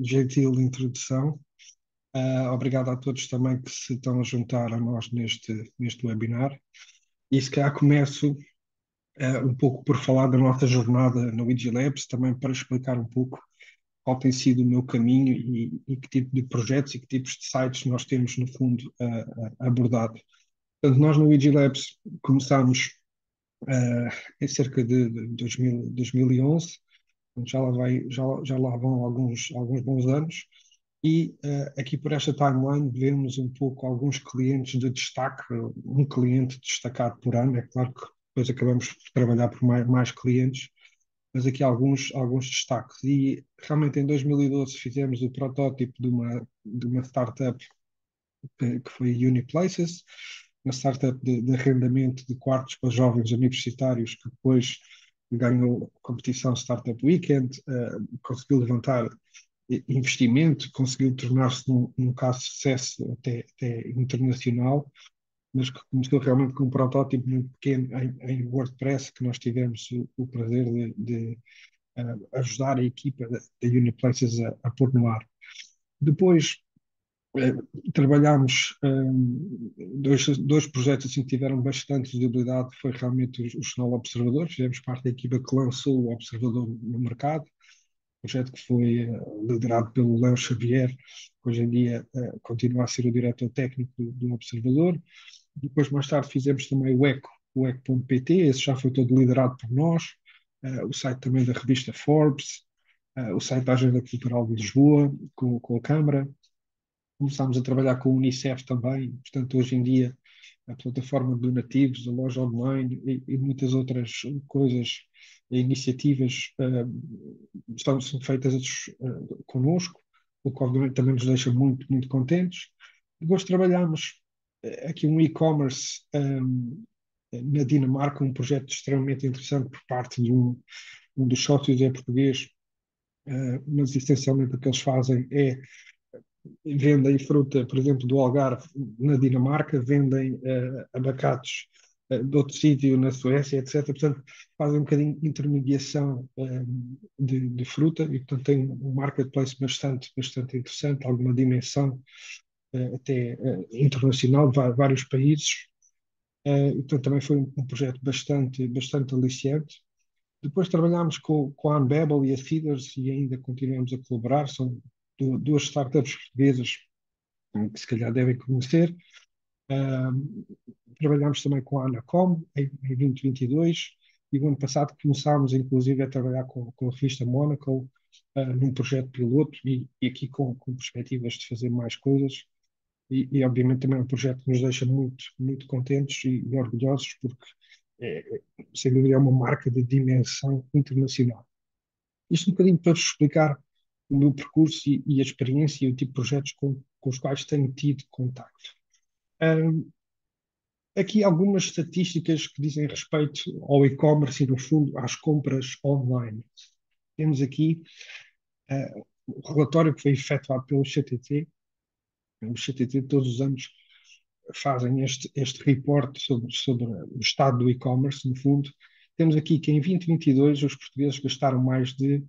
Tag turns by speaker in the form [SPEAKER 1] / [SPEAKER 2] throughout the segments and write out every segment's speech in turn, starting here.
[SPEAKER 1] gentil introdução. Obrigado a todos também que se estão a juntar a nós neste webinar. E se calhar começo um pouco por falar da nossa jornada no Vigilabs, também para explicar um pouco qual tem sido o meu caminho e que tipo de projetos e que tipos de sites nós temos, no fundo, abordado. Portanto, nós no Vigilabs começámos em cerca de 2011, já lá vão alguns bons anos. E aqui por esta timeline vemos um pouco alguns clientes de destaque, um cliente destacado por ano. É claro que depois acabamos por trabalhar por mais clientes, mas aqui alguns destaques. E realmente em 2012 fizemos o protótipo de uma startup que foi a Uniplaces, uma startup de arrendamento de quartos para jovens universitários que depois ganhou a competição Startup Weekend, conseguiu levantar investimento, conseguiu tornar-se num caso de sucesso até internacional, mas que começou realmente com um protótipo muito pequeno em WordPress, que nós tivemos o prazer de ajudar a equipa da Uniplaces a pôr no ar. Depois eh, trabalhámos dois projetos assim, que tiveram bastante visibilidade, foi realmente o Jornal Observador. Fizemos parte da equipa que lançou o Observador no mercado, projeto que foi liderado pelo Léo Xavier, que hoje em dia continua a ser o diretor técnico do Observador. Depois, mais tarde, fizemos também o eco.pt, esse já foi todo liderado por nós, o site também da revista Forbes, o site da Agenda Cultural de Lisboa, com a Câmara. Começámos a trabalhar com o Unicef também, portanto, hoje em dia, a plataforma de donativos, a loja online e muitas outras coisas e iniciativas são feitas connosco, o que obviamente também nos deixa muito contentes. Depois trabalhamos aqui um e-commerce na Dinamarca, um projeto extremamente interessante por parte de um dos sócios é português, mas essencialmente o que eles fazem é vendem fruta, por exemplo, do Algarve na Dinamarca, vendem abacates de outro sítio na Suécia, etc. Portanto, fazem um bocadinho de intermediação de fruta e, portanto, tem um marketplace bastante interessante, alguma dimensão até internacional, vários países. E, portanto, também foi um projeto bastante aliciante. Depois trabalhámos com a Unbabel e a Feeders e ainda continuamos a colaborar. São duas startups portuguesas que se calhar devem conhecer. Uh, Trabalhámos também com a Anacom em 2022 e o ano passado começámos inclusive a trabalhar com a revista Monaco num projeto piloto e aqui com perspectivas de fazer mais coisas e obviamente também é um projeto que nos deixa muito contentes e orgulhosos porque sem dúvida é uma marca de dimensão internacional. Isto um bocadinho para vos explicar o meu percurso e a experiência e o tipo de projetos com os quais tenho tido contacto. Um, Aqui algumas estatísticas que dizem respeito ao e-commerce e, no fundo, às compras online. Temos aqui o relatório que foi efetuado pelo CTT. O CTT todos os anos fazem este reporte sobre o estado do e-commerce, no fundo. Temos aqui que em 2022 os portugueses gastaram mais de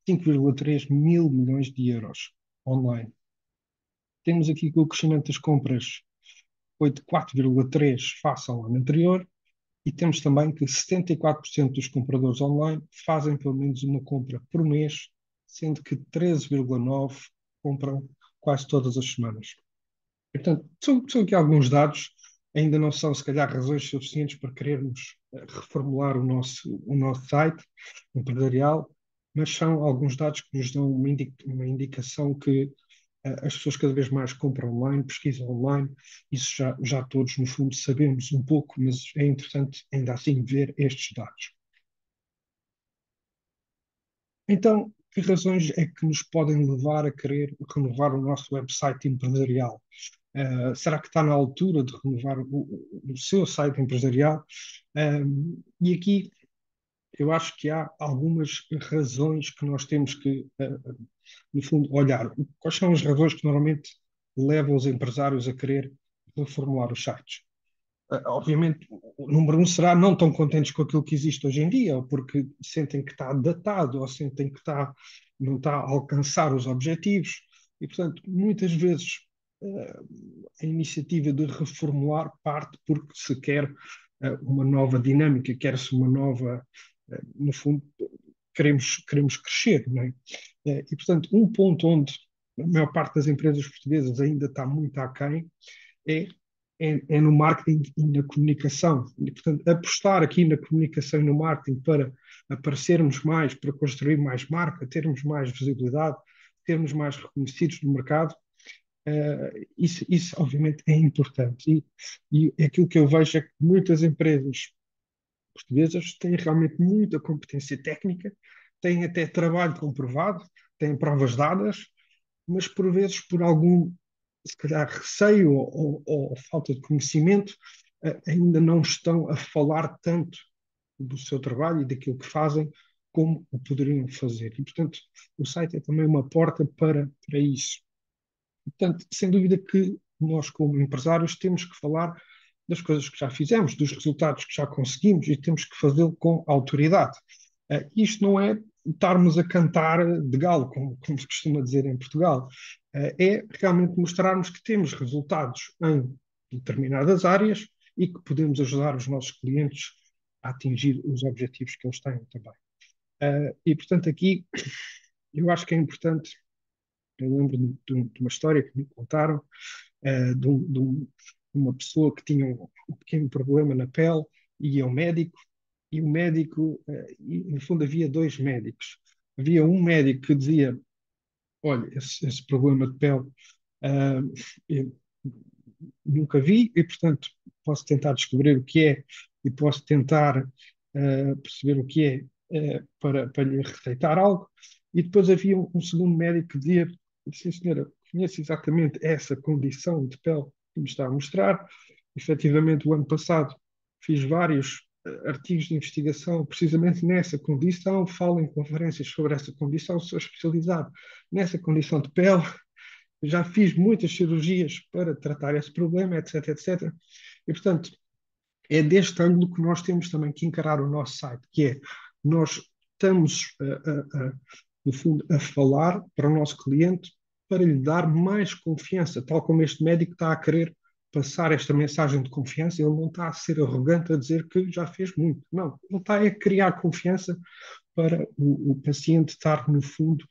[SPEAKER 1] 5,3 mil milhões de euros online. Temos aqui que o crescimento das compras foi de 4,3 face ao ano anterior e temos também que 74% dos compradores online fazem pelo menos uma compra por mês, sendo que 13,9 compram quase todas as semanas. Portanto, são aqui alguns dados, ainda não são se calhar razões suficientes para querermos reformular o nosso site empresarial, mas são alguns dados que nos dão uma indicação que as pessoas cada vez mais compram online, pesquisam online, isso já todos, no fundo, sabemos um pouco, mas é interessante ainda assim ver estes dados. Então, que razões é que nos podem levar a querer renovar o nosso website empresarial? Será que está na altura de renovar o seu site empresarial? E aqui eu acho que há algumas razões que nós temos que, no fundo, olhar. Quais são as razões que normalmente levam os empresários a querer reformular os sites? Obviamente, o número um será não tão contentes com aquilo que existe hoje em dia, ou porque sentem que está datado, ou sentem que está não está a alcançar os objetivos e, portanto, muitas vezes eh, a iniciativa de reformular parte porque se quer uma nova dinâmica, quer-se uma nova, no fundo, queremos crescer, não é? E, portanto, um ponto onde a maior parte das empresas portuguesas ainda está muito aquém é, é no marketing e na comunicação. E, portanto, apostar aqui na comunicação e no marketing para aparecermos mais, para construir mais marca, termos mais visibilidade, termos mais reconhecidos no mercado, isso obviamente é importante. E aquilo que eu vejo é que muitas empresas portuguesas têm realmente muita competência técnica, têm até trabalho comprovado, têm provas dadas, mas por vezes por algum, se calhar, receio ou falta de conhecimento, ainda não estão a falar tanto do seu trabalho e daquilo que fazem como o poderiam fazer. E, portanto, o site é também uma porta para isso. Portanto, sem dúvida que nós, como empresários, temos que falar das coisas que já fizemos, dos resultados que já conseguimos e temos que fazê-lo com autoridade. Isto não é estarmos a cantar de galo, como se costuma dizer em Portugal. É realmente mostrarmos que temos resultados em determinadas áreas e que podemos ajudar os nossos clientes a atingir os objetivos que eles têm também. E, portanto, aqui eu acho que é importante. Eu lembro de uma história que me contaram de uma pessoa que tinha um pequeno problema na pele e ia ao médico, e o médico, e, no fundo, havia dois médicos. Havia um médico que dizia: olha, esse problema de pele uh, eu nunca vi e, portanto, posso tentar descobrir o que é e posso tentar perceber o que é para lhe receitar algo. E depois havia um segundo médico que dizia: sim, senhora, conheço exatamente essa condição de pele que me está a mostrar. Efetivamente, o ano passado fiz vários artigos de investigação precisamente nessa condição, falo em conferências sobre essa condição, sou especializado nessa condição de pele, já fiz muitas cirurgias para tratar esse problema, etc, etc. E, portanto, é deste ângulo que nós temos também que encarar o nosso site, que é, nós estamos, no fundo, a falar para o nosso cliente para lhe dar mais confiança, tal como este médico está a querer passar esta mensagem de confiança. Ele não está a ser arrogante a dizer que já fez muito. Não, ele está a criar confiança para o paciente estar, no fundo,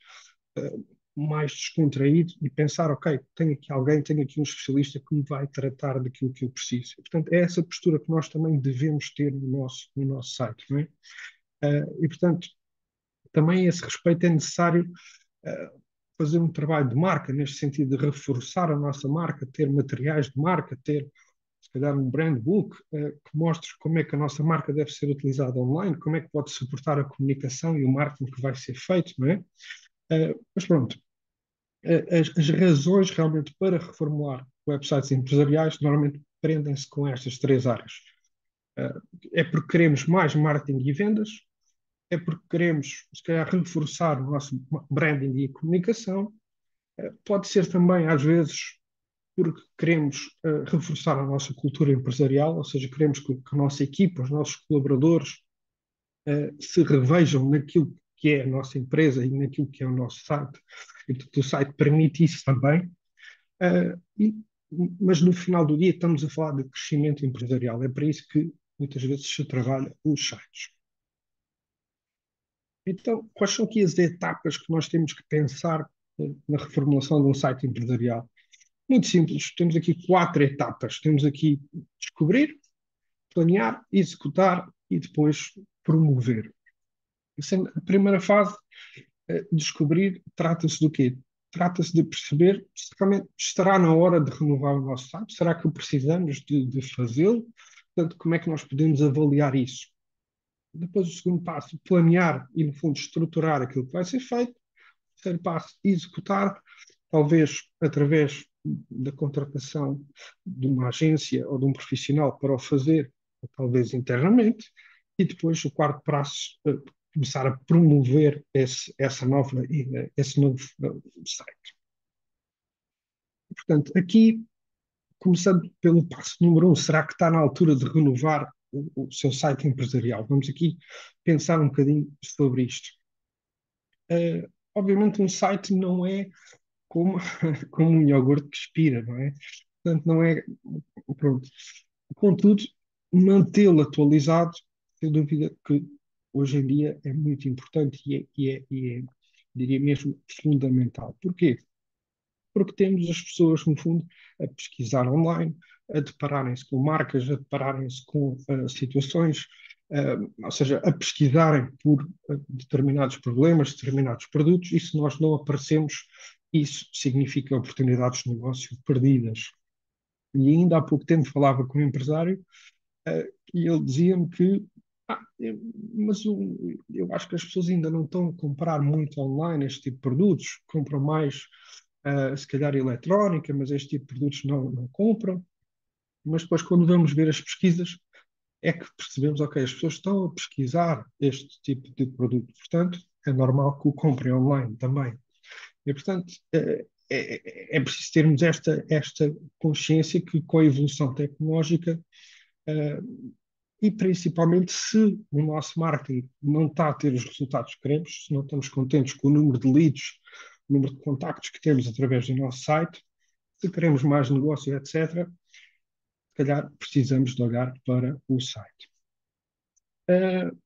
[SPEAKER 1] mais descontraído e pensar: ok, tenho aqui alguém, tenho aqui um especialista que me vai tratar daquilo que eu preciso. E, portanto, é essa postura que nós também devemos ter no nosso site, não é? E, portanto, também a esse respeito é necessário fazer um trabalho de marca, neste sentido de reforçar a nossa marca, ter materiais de marca, ter, se calhar, um brand book que mostre como é que a nossa marca deve ser utilizada online, como é que pode suportar a comunicação e o marketing que vai ser feito, não é? Mas pronto, as razões realmente para reformular websites empresariais normalmente prendem-se com estas três áreas. É porque queremos mais marketing e vendas, é porque queremos, se calhar, reforçar o nosso branding e comunicação, pode ser também, às vezes, porque queremos reforçar a nossa cultura empresarial, ou seja, queremos que a nossa equipa, os nossos colaboradores, se revejam naquilo que é a nossa empresa e naquilo que é o nosso site. E, portanto, o site permite isso também. Uh, e, mas no final do dia estamos a falar de crescimento empresarial. É para isso que muitas vezes se trabalha os sites. Então, quais são aqui as etapas que nós temos que pensar na reformulação de um site empresarial? Muito simples, temos aqui quatro etapas. Temos aqui descobrir, planear, executar e depois promover. A primeira fase, descobrir, trata-se do quê? Trata-se de perceber se realmente estará na hora de renovar o nosso site, será que precisamos de fazê-lo? Portanto, como é que nós podemos avaliar isso? Depois, o segundo passo, planear e, no fundo, estruturar aquilo que vai ser feito. O terceiro passo, executar, talvez através da contratação de uma agência ou de um profissional para o fazer, ou talvez internamente. E depois, o quarto passo, começar a promover esse novo site. Portanto, aqui, começando pelo passo número um, será que está na altura de renovar o seu site empresarial? Vamos aqui pensar um bocadinho sobre isto. obviamente um site não é como, como um iogurte que expira, não é? Portanto, não é. Pronto. Contudo, mantê-lo atualizado, sem dúvida que hoje em dia é muito importante diria mesmo, fundamental. Porquê? Porque temos as pessoas, no fundo, a pesquisar online, a depararem-se com marcas, a depararem-se com situações, ou seja, a pesquisarem por determinados problemas, determinados produtos, e se nós não aparecemos, isso significa oportunidades de negócio perdidas. E ainda há pouco tempo falava com um empresário e ele dizia-me que eu acho que as pessoas ainda não estão a comprar muito online este tipo de produtos, compram mais se calhar eletrónica, mas este tipo de produtos não compram. Mas depois, quando vamos ver as pesquisas, é que percebemos, ok, as pessoas estão a pesquisar este tipo de produto, portanto, é normal que o comprem online também. E, portanto, é preciso termos esta consciência que com a evolução tecnológica, eh, e principalmente se o nosso marketing não está a ter os resultados que queremos, se não estamos contentes com o número de leads, o número de contactos que temos através do nosso site, se queremos mais negócio, etc., se calhar precisamos de olhar para o site. Uh,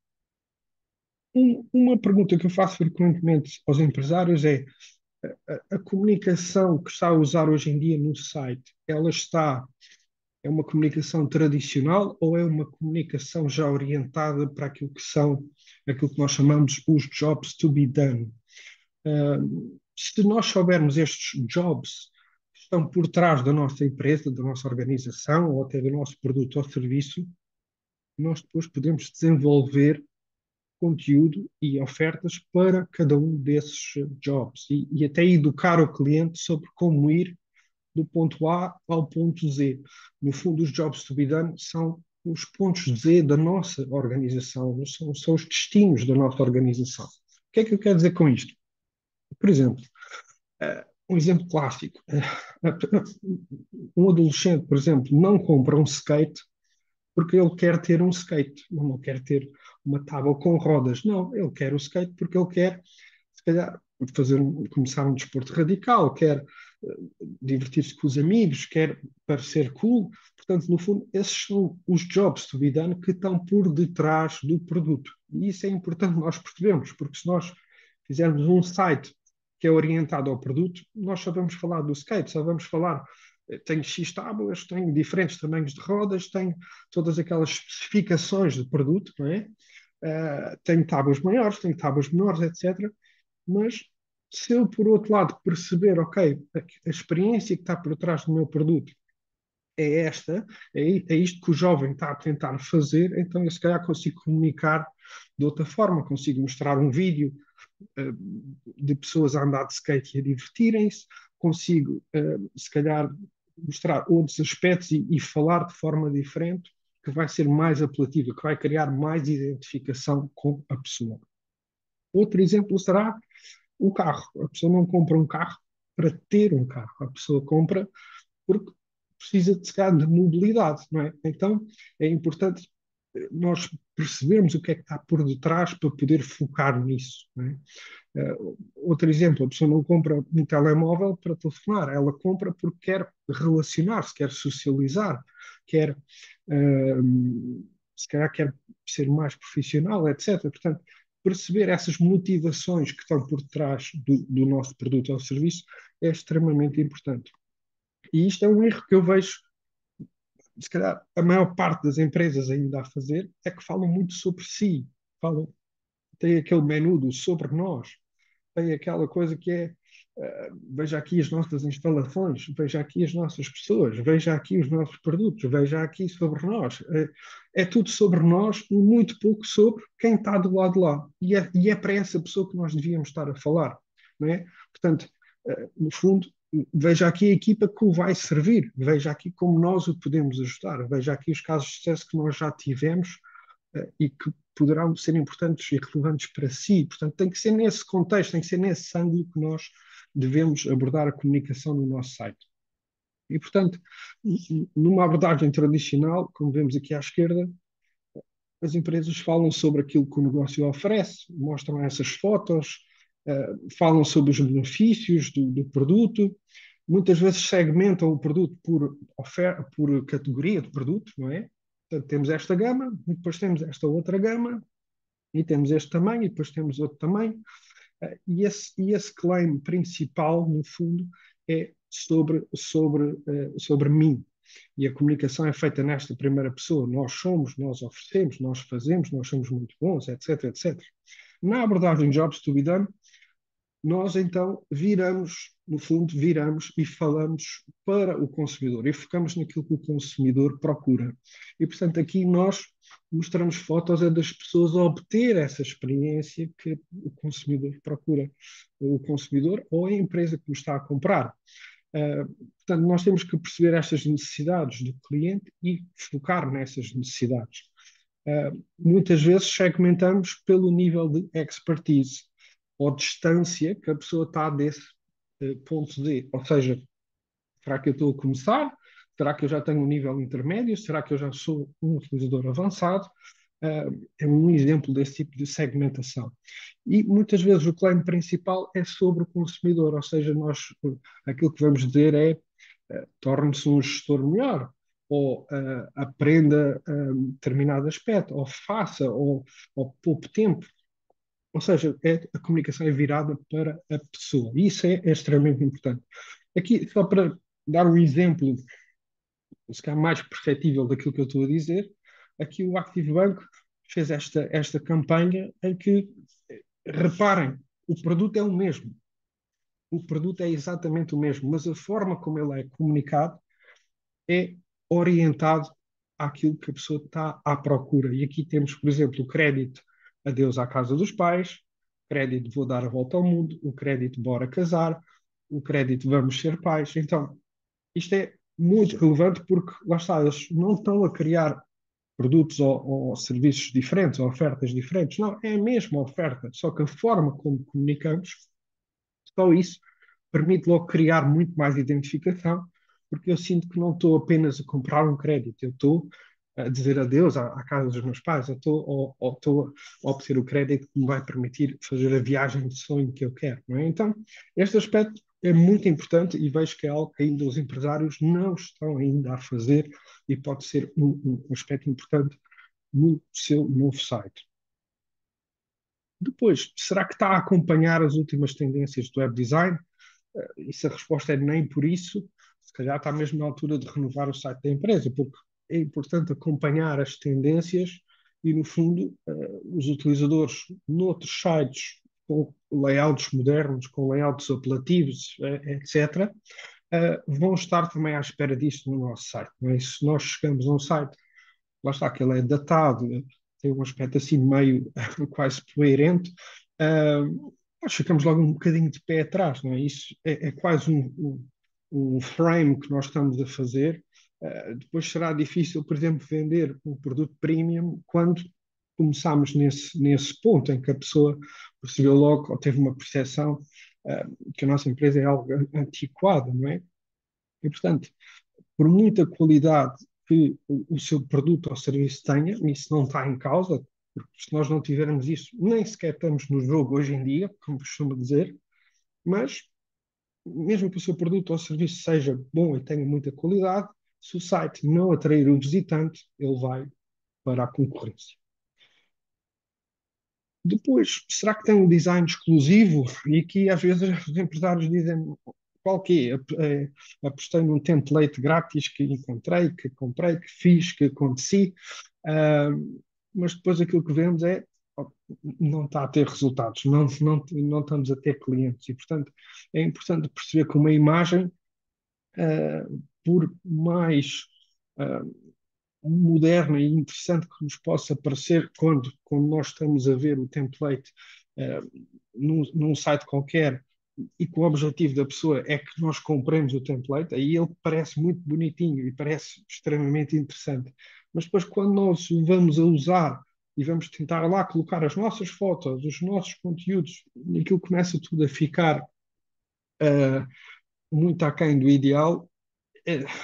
[SPEAKER 1] uma pergunta que eu faço frequentemente aos empresários é a comunicação que está a usar hoje em dia no site, é uma comunicação tradicional ou é uma comunicação já orientada para aquilo que nós chamamos os jobs to be done? Se nós soubermos estes jobs que estão por trás da nossa empresa, da nossa organização ou até do nosso produto ou serviço, nós depois podemos desenvolver conteúdo e ofertas para cada um desses jobs e até educar o cliente sobre como ir do ponto A ao ponto Z. No fundo, os jobs to be done são os pontos Z da nossa organização, são os destinos da nossa organização. O que é que eu quero dizer com isto? Por exemplo, um exemplo clássico. Um adolescente, por exemplo, não compra um skate porque ele quer ter um skate, não quer ter uma tábua com rodas. Não, ele quer o skate porque ele quer, se calhar, começar um desporto radical, quer divertir-se com os amigos, quer parecer cool. Portanto, no fundo, esses são os jobs to be done que estão por detrás do produto. E isso é importante nós percebermos, porque se nós fizermos um site que é orientado ao produto, nós só vamos falar do skate, só vamos falar tenho X tábuas, tenho diferentes tamanhos de rodas, tenho todas aquelas especificações de produto, não é? Tenho tábuas maiores, tenho tábuas menores, etc. Mas se eu, por outro lado, perceber, ok, a experiência que está por trás do meu produto é esta, é isto que o jovem está a tentar fazer, então eu se calhar consigo comunicar de outra forma, consigo mostrar um vídeo de pessoas a andar de skate e a divertirem-se, consigo se calhar mostrar outros aspectos e falar de forma diferente, que vai ser mais apelativa, que vai criar mais identificação com a pessoa. Outro exemplo será o carro. A pessoa não compra um carro para ter um carro, a pessoa compra porque precisa de, se calhar, de mobilidade, não é? Então é importante nós percebermos o que é que está por detrás para poder focar nisso, não é? Outro exemplo, a pessoa não compra um telemóvel para telefonar, ela compra porque quer relacionar-se, quer socializar, quer, se calhar quer ser mais profissional, etc. Portanto, perceber essas motivações que estão por trás do nosso produto ou serviço é extremamente importante. E isto é um erro que eu vejo, se calhar a maior parte das empresas ainda a fazer, é que falam muito sobre si, falam, tem aquele menu do sobre nós, tem aquela coisa que é veja aqui as nossas instalações, veja aqui as nossas pessoas, veja aqui os nossos produtos, veja aqui sobre nós. É tudo sobre nós e muito pouco sobre quem está do lado de lá. E é para essa pessoa que nós devíamos estar a falar, não é? Portanto, no fundo, veja aqui a equipa que o vai servir, veja aqui como nós o podemos ajudar, veja aqui os casos de sucesso que nós já tivemos e que poderão ser importantes e relevantes para si. Portanto, tem que ser nesse contexto, tem que ser nesse ângulo que nós devemos abordar a comunicação no nosso site. E, portanto, numa abordagem tradicional, como vemos aqui à esquerda, as empresas falam sobre aquilo que o negócio oferece, mostram essas fotos, falam sobre os benefícios do produto, muitas vezes segmentam o produto por oferta, por categoria de produto, não é? Portanto, temos esta gama, depois temos esta outra gama, e temos este tamanho, e depois temos outro tamanho. E esse claim principal, no fundo, é sobre mim. E a comunicação é feita nesta primeira pessoa. Nós somos, nós oferecemos, nós fazemos, nós somos muito bons, etc, etc. Na abordagem Jobs to be done, nós então viramos, no fundo, viramos e falamos para o consumidor e focamos naquilo que o consumidor procura. E, portanto, aqui nós mostramos fotos das pessoas a obter essa experiência que o consumidor procura, o consumidor ou a empresa que nos está a comprar. Portanto, nós temos que perceber estas necessidades do cliente e focar nessas necessidades. Muitas vezes segmentamos pelo nível de expertise ou distância que a pessoa está desse ponto D. Ou seja, será que eu estou a começar? Será que eu já tenho um nível intermédio? Será que eu já sou um utilizador avançado? É um exemplo desse tipo de segmentação. E muitas vezes o claim principal é sobre o consumidor, ou seja, nós aquilo que vamos dizer é torne-se um gestor melhor, ou aprenda determinado aspecto, ou faça, ou poupe tempo. Ou seja, a comunicação é virada para a pessoa. E isso é extremamente importante. Aqui, só para dar um exemplo, se calhar mais perceptível daquilo que eu estou a dizer, aqui o ActiveBank fez esta campanha em que, reparem, o produto é o mesmo. O produto é exatamente o mesmo, mas a forma como ele é comunicado é orientado àquilo que a pessoa está à procura. E aqui temos, por exemplo, o crédito adeus à casa dos pais, crédito vou dar a volta ao mundo, o crédito bora casar, o crédito vamos ser pais. Então, isto é muito relevante porque, lá está, eles não estão a criar produtos ou serviços diferentes, ou ofertas diferentes. Não, é a mesma oferta, só que a forma como comunicamos, só isso permite logo criar muito mais identificação, porque eu sinto que não estou apenas a comprar um crédito, eu estou a dizer adeus à casa dos meus pais, eu estou a obter o crédito que me vai permitir fazer a viagem de sonho que eu quero. Não é? Então, este aspecto é muito importante e vejo que é algo que ainda os empresários não estão ainda a fazer e pode ser um aspecto importante no seu novo site. Depois, será que está a acompanhar as últimas tendências do web design? E se a resposta é nem por isso, se calhar está mesmo na altura de renovar o site da empresa, porque é importante acompanhar as tendências e, no fundo, os utilizadores noutros sites com layouts modernos, com layouts apelativos, etc., vão estar também à espera disso no nosso site. Não é? Se nós chegamos a um site, lá está, que ele é datado, tem um aspecto assim meio quase poeirente, nós ficamos logo um bocadinho de pé atrás, não é? Isso é quase um frame que nós estamos a fazer. Depois será difícil, por exemplo, vender um produto premium quando começamos nesse ponto em que a pessoa percebeu logo ou teve uma percepção que a nossa empresa é algo antiquado, não é? E, portanto, por muita qualidade que o seu produto ou serviço tenha, isso não está em causa, porque se nós não tivermos isso, nem sequer estamos no jogo hoje em dia, como costuma dizer, mas mesmo que o seu produto ou serviço seja bom e tenha muita qualidade, se o site não atrair o visitante, ele vai para a concorrência. Depois, será que tem um design exclusivo? E aqui às vezes os empresários dizem qual que é? Apostei num template grátis que encontrei, que comprei, que fiz, que aconteci, mas depois aquilo que vemos é não está a ter resultados, não estamos a ter clientes e, portanto, é importante perceber que uma imagem, por mais moderna e interessante que nos possa parecer quando nós estamos a ver o template num site qualquer e que o objetivo da pessoa é que nós compremos o template, aí ele parece muito bonitinho e parece extremamente interessante. Mas depois, quando nós o vamos a usar e vamos tentar lá colocar as nossas fotos, os nossos conteúdos, aquilo começa tudo a ficar muito aquém do ideal,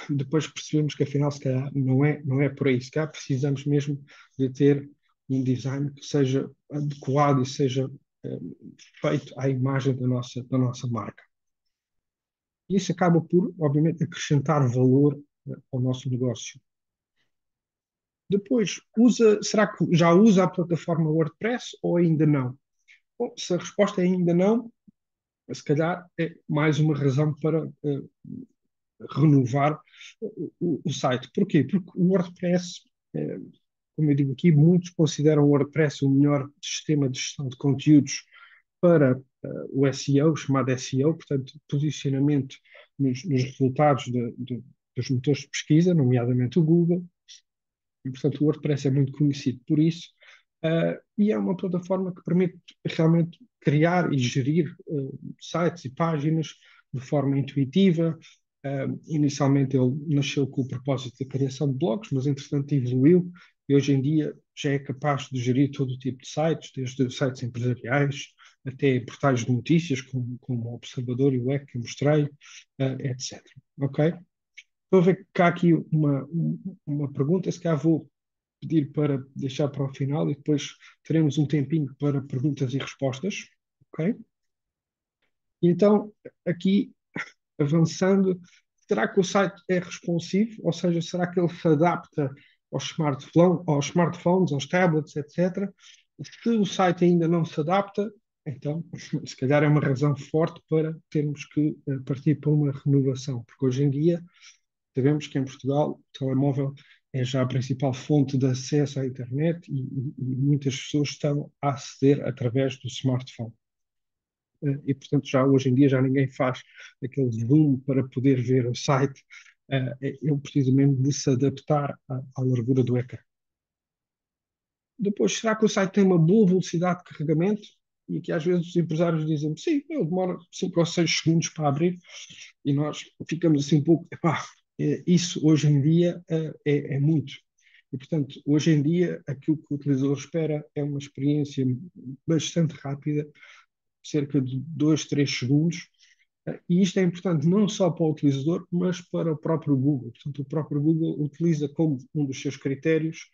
[SPEAKER 1] depois percebemos que afinal se calhar não é por aí, se calhar precisamos mesmo de ter um design que seja adequado e seja feito à imagem da nossa marca. Isso acaba por, obviamente, acrescentar valor ao nosso negócio. Depois, será que já usa a plataforma WordPress ou ainda não? Bom, se a resposta é ainda não, se calhar é mais uma razão para renovar o site. Porquê? Porque o WordPress, eh, como eu digo aqui, muitos consideram o WordPress o melhor sistema de gestão de conteúdos para o SEO, chamado SEO, portanto, posicionamento nos resultados dos motores de pesquisa, nomeadamente o Google. E, portanto, o WordPress é muito conhecido por isso. E é uma plataforma que permite realmente criar e gerir sites e páginas de forma intuitiva. Inicialmente ele nasceu com o propósito da criação de blogs, mas entretanto evoluiu e hoje em dia já é capaz de gerir todo o tipo de sites, desde sites empresariais até portais de notícias, como o Observador e o EC que eu mostrei, etc. Ok? Estou a ver que há aqui uma pergunta, se calhar vou pedir para deixar para o final e depois teremos um tempinho para perguntas e respostas, ok? Então, aqui, avançando, será que o site é responsivo? Ou seja, será que ele se adapta aos smartphones, aos tablets, etc. Se o site ainda não se adapta, então, se calhar é uma razão forte para termos que partir para uma renovação, porque hoje em dia sabemos que em Portugal o telemóvel é já a principal fonte de acesso à internet e muitas pessoas estão a aceder através do smartphone. E, portanto, já hoje em dia já ninguém faz aquele zoom para poder ver o site. Ele precisa mesmo de se adaptar à largura do ecrã. Depois, será que o site tem uma boa velocidade de carregamento? E aqui às vezes os empresários dizem, sim, ele demora 5 ou 6 segundos para abrir, e nós ficamos assim um pouco, epá, isso hoje em dia é muito. E, portanto, hoje em dia, aquilo que o utilizador espera é uma experiência bastante rápida, cerca de 2, 3 segundos, e isto é importante não só para o utilizador, mas para o próprio Google. Portanto, o próprio Google utiliza como um dos seus critérios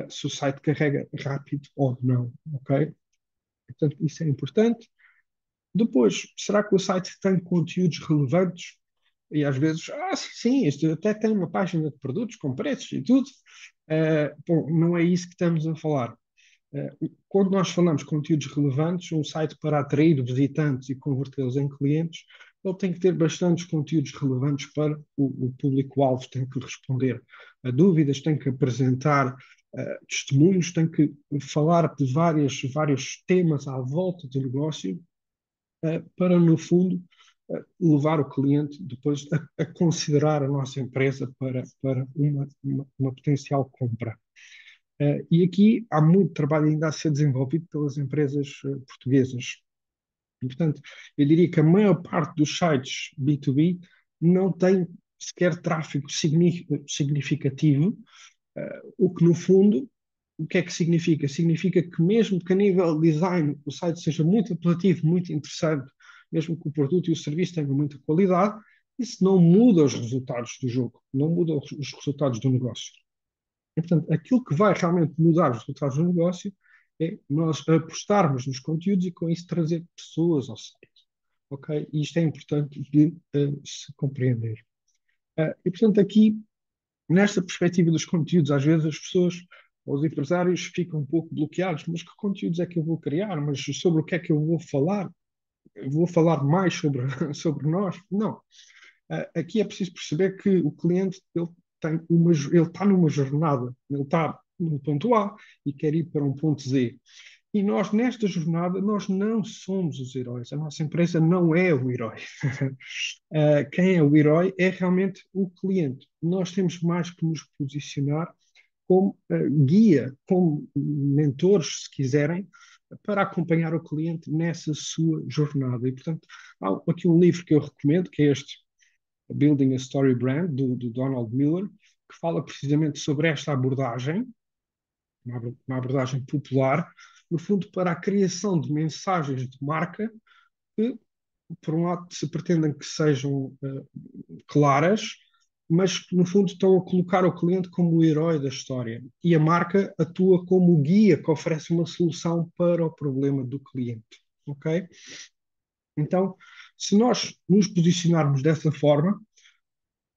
[SPEAKER 1] se o site carrega rápido ou não, ok? Portanto, isso é importante. Depois, será que o site tem conteúdos relevantes? E às vezes, sim, isto até tem uma página de produtos com preços e tudo. Bom, não é isso que estamos a falar. Quando nós falamos de conteúdos relevantes, um site para atrair visitantes e convertê-los em clientes, ele tem que ter bastantes conteúdos relevantes para o público-alvo, tem que responder a dúvidas, tem que apresentar testemunhos, tem que falar de vários temas à volta do negócio, para, no fundo, levar o cliente depois a considerar a nossa empresa para uma potencial compra. E aqui há muito trabalho ainda a ser desenvolvido pelas empresas portuguesas. E, portanto, eu diria que a maior parte dos sites B2B não tem sequer tráfego significativo, o que no fundo, o que é que significa? Significa que mesmo que a nível design o site seja muito apelativo, muito interessante, mesmo que o produto e o serviço tenham muita qualidade, isso não muda os resultados do jogo, não muda os resultados do negócio. E, portanto, aquilo que vai realmente mudar os resultados do negócio é nós apostarmos nos conteúdos e com isso trazer pessoas ao site. Ok? E isto é importante de se compreender. E, portanto, aqui, nesta perspectiva dos conteúdos, às vezes as pessoas, os empresários, ficam um pouco bloqueados. Mas que conteúdos é que eu vou criar? Mas sobre o que é que eu vou falar? Eu vou falar mais sobre, sobre nós? Não. Aqui é preciso perceber que o cliente ele está numa jornada, ele está no ponto A e quer ir para um ponto Z. E nós, nesta jornada, nós não somos os heróis. A nossa empresa não é o herói. Quem é o herói é realmente o cliente. Nós temos mais que nos posicionar como guia, como mentores, se quiserem, para acompanhar o cliente nessa sua jornada. E, portanto, há aqui um livro que eu recomendo, que é este Building a Story Brand, do Donald Miller, que fala precisamente sobre esta abordagem, uma abordagem popular, no fundo, para a criação de mensagens de marca que, por um lado, se pretendem que sejam claras, mas no fundo estão a colocar o cliente como o herói da história e a marca atua como o guia que oferece uma solução para o problema do cliente, ok? Então, se nós nos posicionarmos dessa forma,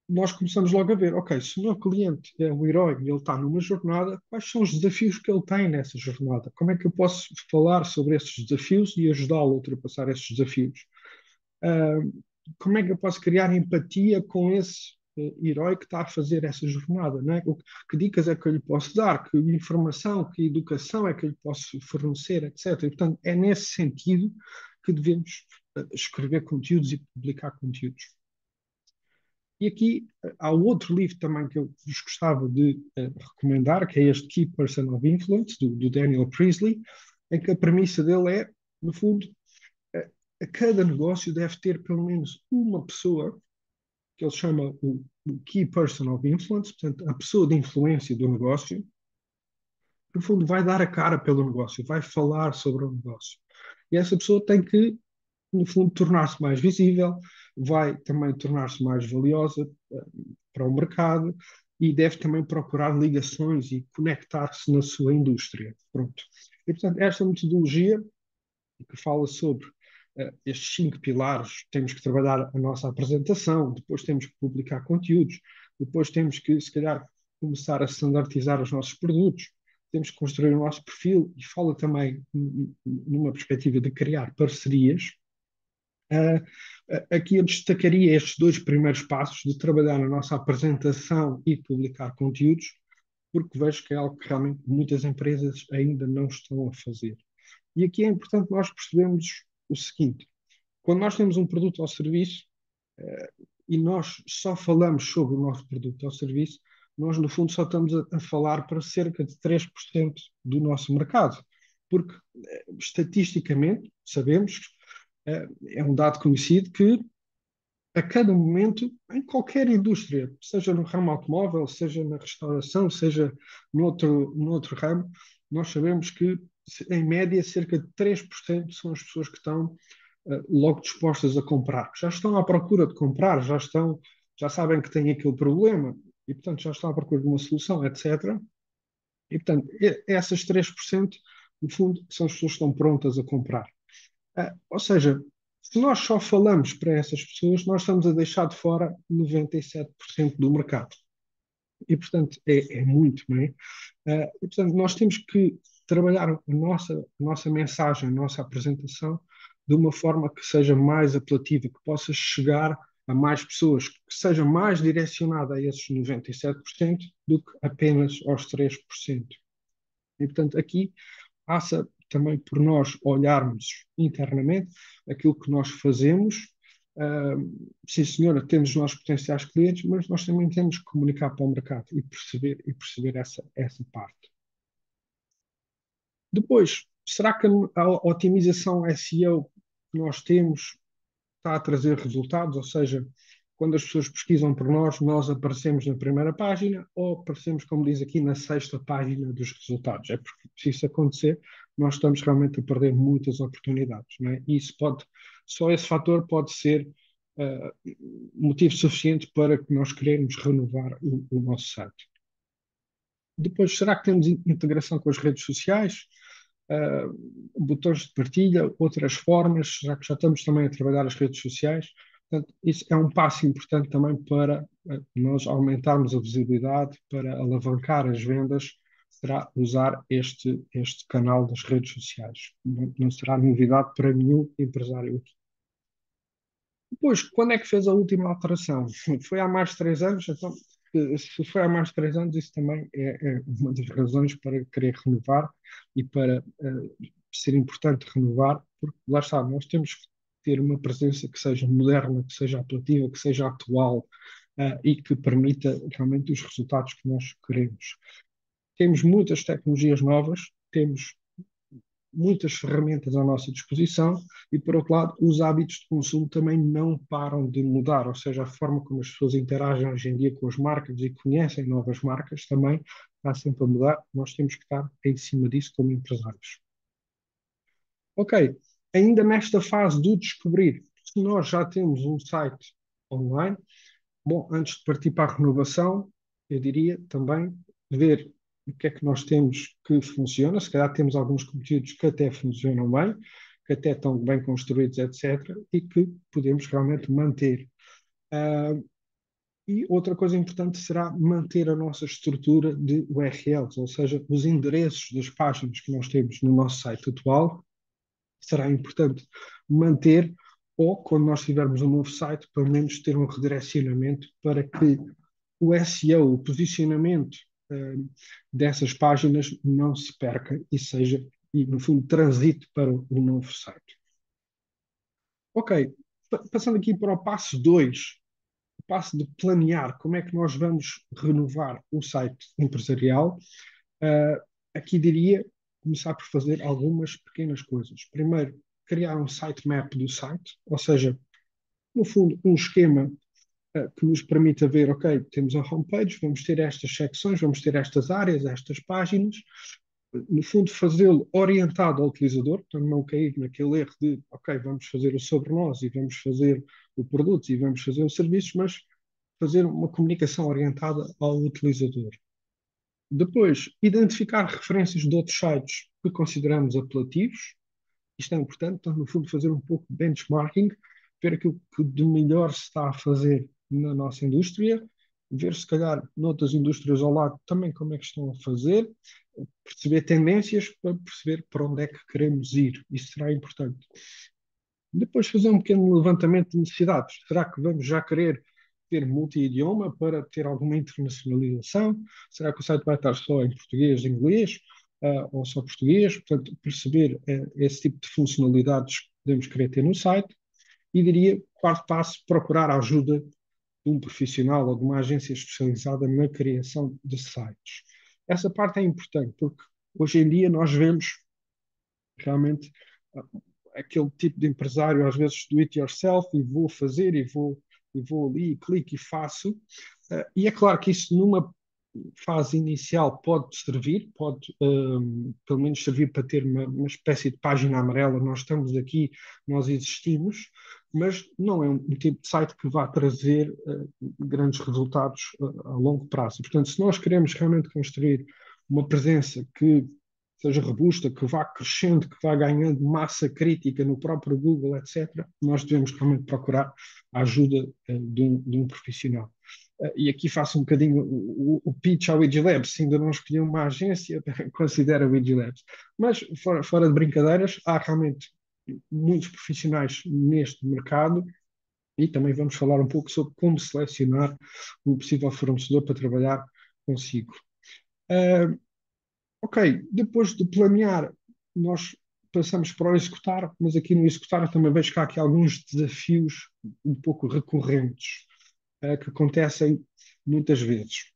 [SPEAKER 1] nós começamos logo a ver, ok, se o meu cliente é o herói e ele está numa jornada, quais são os desafios que ele tem nessa jornada? Como é que eu posso falar sobre esses desafios e ajudá-lo a ultrapassar esses desafios? Ah, como é que eu posso criar empatia com esse herói que está a fazer essa jornada, não é? Que dicas é que eu lhe posso dar? Que informação, que educação é que eu lhe posso fornecer, etc. E, portanto, é nesse sentido que devemos escrever conteúdos e publicar conteúdos. E aqui há outro livro também que eu vos gostava de recomendar, que é este Key Person of Influence, do Daniel Priestley, em que a premissa dele é, no fundo, a cada negócio deve ter pelo menos uma pessoa, que ele chama o Key Person of Influence, portanto, a pessoa de influência do negócio, que, no fundo, vai dar a cara pelo negócio, vai falar sobre o negócio. E essa pessoa tem que, no fundo, tornar-se mais visível, vai também tornar-se mais valiosa para o mercado e deve também procurar ligações e conectar-se na sua indústria. Pronto. E, portanto, esta metodologia que fala sobre estes 5 pilares, temos que trabalhar a nossa apresentação, depois temos que publicar conteúdos, depois temos que, se calhar, começar a standardizar os nossos produtos, temos que construir o nosso perfil e fala também numa perspectiva de criar parcerias. Aqui eu destacaria estes 2 primeiros passos de trabalhar na nossa apresentação e publicar conteúdos, porque vejo que é algo que realmente muitas empresas ainda não estão a fazer. E aqui é importante nós percebermos o seguinte: quando nós temos um produto ou serviço e nós só falamos sobre o nosso produto ou serviço, nós no fundo só estamos a falar para cerca de 3% do nosso mercado. Porque estatisticamente sabemos, é um dado conhecido, que a cada momento, em qualquer indústria, seja no ramo automóvel, seja na restauração, seja no outro ramo, nós sabemos que, em média, cerca de 3% são as pessoas que estão logo dispostas a comprar, que já estão à procura de comprar, já sabem que têm aquele problema e, portanto, já estão à procura de uma solução, etc. E, portanto, essas 3%, no fundo, são as pessoas que estão prontas a comprar. Ou seja, se nós só falamos para essas pessoas, nós estamos a deixar de fora 97% do mercado. E, portanto, é muito, não é? E, portanto, nós temos que trabalhar a nossa mensagem, a nossa apresentação, de uma forma que seja mais apelativa, que possa chegar a mais pessoas, que seja mais direcionada a esses 97% do que apenas aos 3%. E, portanto, aqui passa também por nós olharmos internamente aquilo que nós fazemos. Sim, senhora, temos os nossos potenciais clientes, mas nós também temos que comunicar para o mercado e perceber essa parte. Depois, será que a otimização SEO que nós temos está a trazer resultados? Ou seja, quando as pessoas pesquisam por nós, nós aparecemos na primeira página ou aparecemos, como diz aqui, na sexta página dos resultados. É porque, se isso acontecer, nós estamos realmente a perder muitas oportunidades, não é? E só esse fator pode ser motivo suficiente para que nós queremos renovar o nosso site. Depois, será que temos integração com as redes sociais? Botões de partilha, outras formas, já que já estamos também a trabalhar as redes sociais. Portanto, isso é um passo importante também para nós aumentarmos a visibilidade, para alavancar as vendas, será usar este canal das redes sociais. Não será novidade para nenhum empresário aqui. Depois, quando é que fez a última alteração? Foi há mais de 3 anos, então, se foi há mais de 3 anos, isso também é uma das razões para querer renovar e para ser importante renovar, porque lá está, nós temos que ter uma presença que seja moderna, que seja apelativa, que seja atual e que permita realmente os resultados que nós queremos. Temos muitas tecnologias novas, temos muitas ferramentas à nossa disposição e, por outro lado, os hábitos de consumo também não param de mudar, ou seja, a forma como as pessoas interagem hoje em dia com as marcas e conhecem novas marcas também está sempre a mudar. Nós temos que estar em cima disso como empresários. Ok, ainda nesta fase do descobrir, se nós já temos um site online, Bom, antes de partir para a renovação, eu diria também ver o que é que nós temos que funciona. Se calhar temos alguns conteúdos que até funcionam bem, que até estão bem construídos, etc., e que podemos realmente manter. Ah, e outra coisa importante será manter a nossa estrutura de URLs, ou seja, os endereços das páginas que nós temos no nosso site atual. Será importante manter, ou quando nós tivermos um novo site, pelo menos ter um redirecionamento para que o SEO, o posicionamento eh, dessas páginas não se perca e seja, e no fundo, transite para o novo site. Ok, passando aqui para o passo 2, o passo de planear como é que nós vamos renovar o site empresarial. Uh, Aqui diria começar por fazer algumas pequenas coisas. Primeiro, criar um sitemap do site, ou seja, no fundo, um esquema que nos permita ver, ok, temos a homepage, vamos ter estas secções, vamos ter estas áreas, estas páginas, no fundo, fazê-lo orientado ao utilizador, portanto, não cair naquele erro de, ok, vamos fazer o sobre nós e vamos fazer o produto e vamos fazer os serviços, mas fazer uma comunicação orientada ao utilizador. Depois, identificar referências de outros sites que consideramos apelativos. Isto é importante, então, no fundo, fazer um pouco de benchmarking, ver aquilo que de melhor se está a fazer na nossa indústria, ver se calhar noutras indústrias ao lado também como é que estão a fazer, perceber tendências para perceber para onde é que queremos ir. Isso será importante. Depois fazer um pequeno levantamento de necessidades. Será que vamos já querer ter multi-idioma para ter alguma internacionalização? Será que o site vai estar só em português e inglês? Ou só português? Portanto, perceber esse tipo de funcionalidades que podemos querer ter no site. E diria, quarto passo, procurar a ajuda de um profissional ou de uma agência especializada na criação de sites. Essa parte é importante, porque hoje em dia nós vemos realmente aquele tipo de empresário, às vezes do it yourself, e vou fazer, e vou ali, e clico e faço. E é claro que isso numa fase inicial pode servir, pode pelo menos servir para ter uma espécie de página amarela, nós estamos aqui, nós existimos, mas não é um tipo de site que vá trazer grandes resultados a longo prazo. Portanto, se nós queremos realmente construir uma presença que seja robusta, que vá crescendo, que vá ganhando massa crítica no próprio Google, etc., nós devemos realmente procurar a ajuda de um profissional. E aqui faço um bocadinho o pitch ao Vigilabs, se ainda não escolhi uma agência, considera o Vigilabs. Mas, fora de brincadeiras, há realmente muitos profissionais neste mercado e também vamos falar um pouco sobre como selecionar um possível fornecedor para trabalhar consigo. Uh, Ok, depois de planear, nós passamos para o executar, mas aqui no executar eu também vejo que há aqui alguns desafios um pouco recorrentes, que acontecem muitas vezes.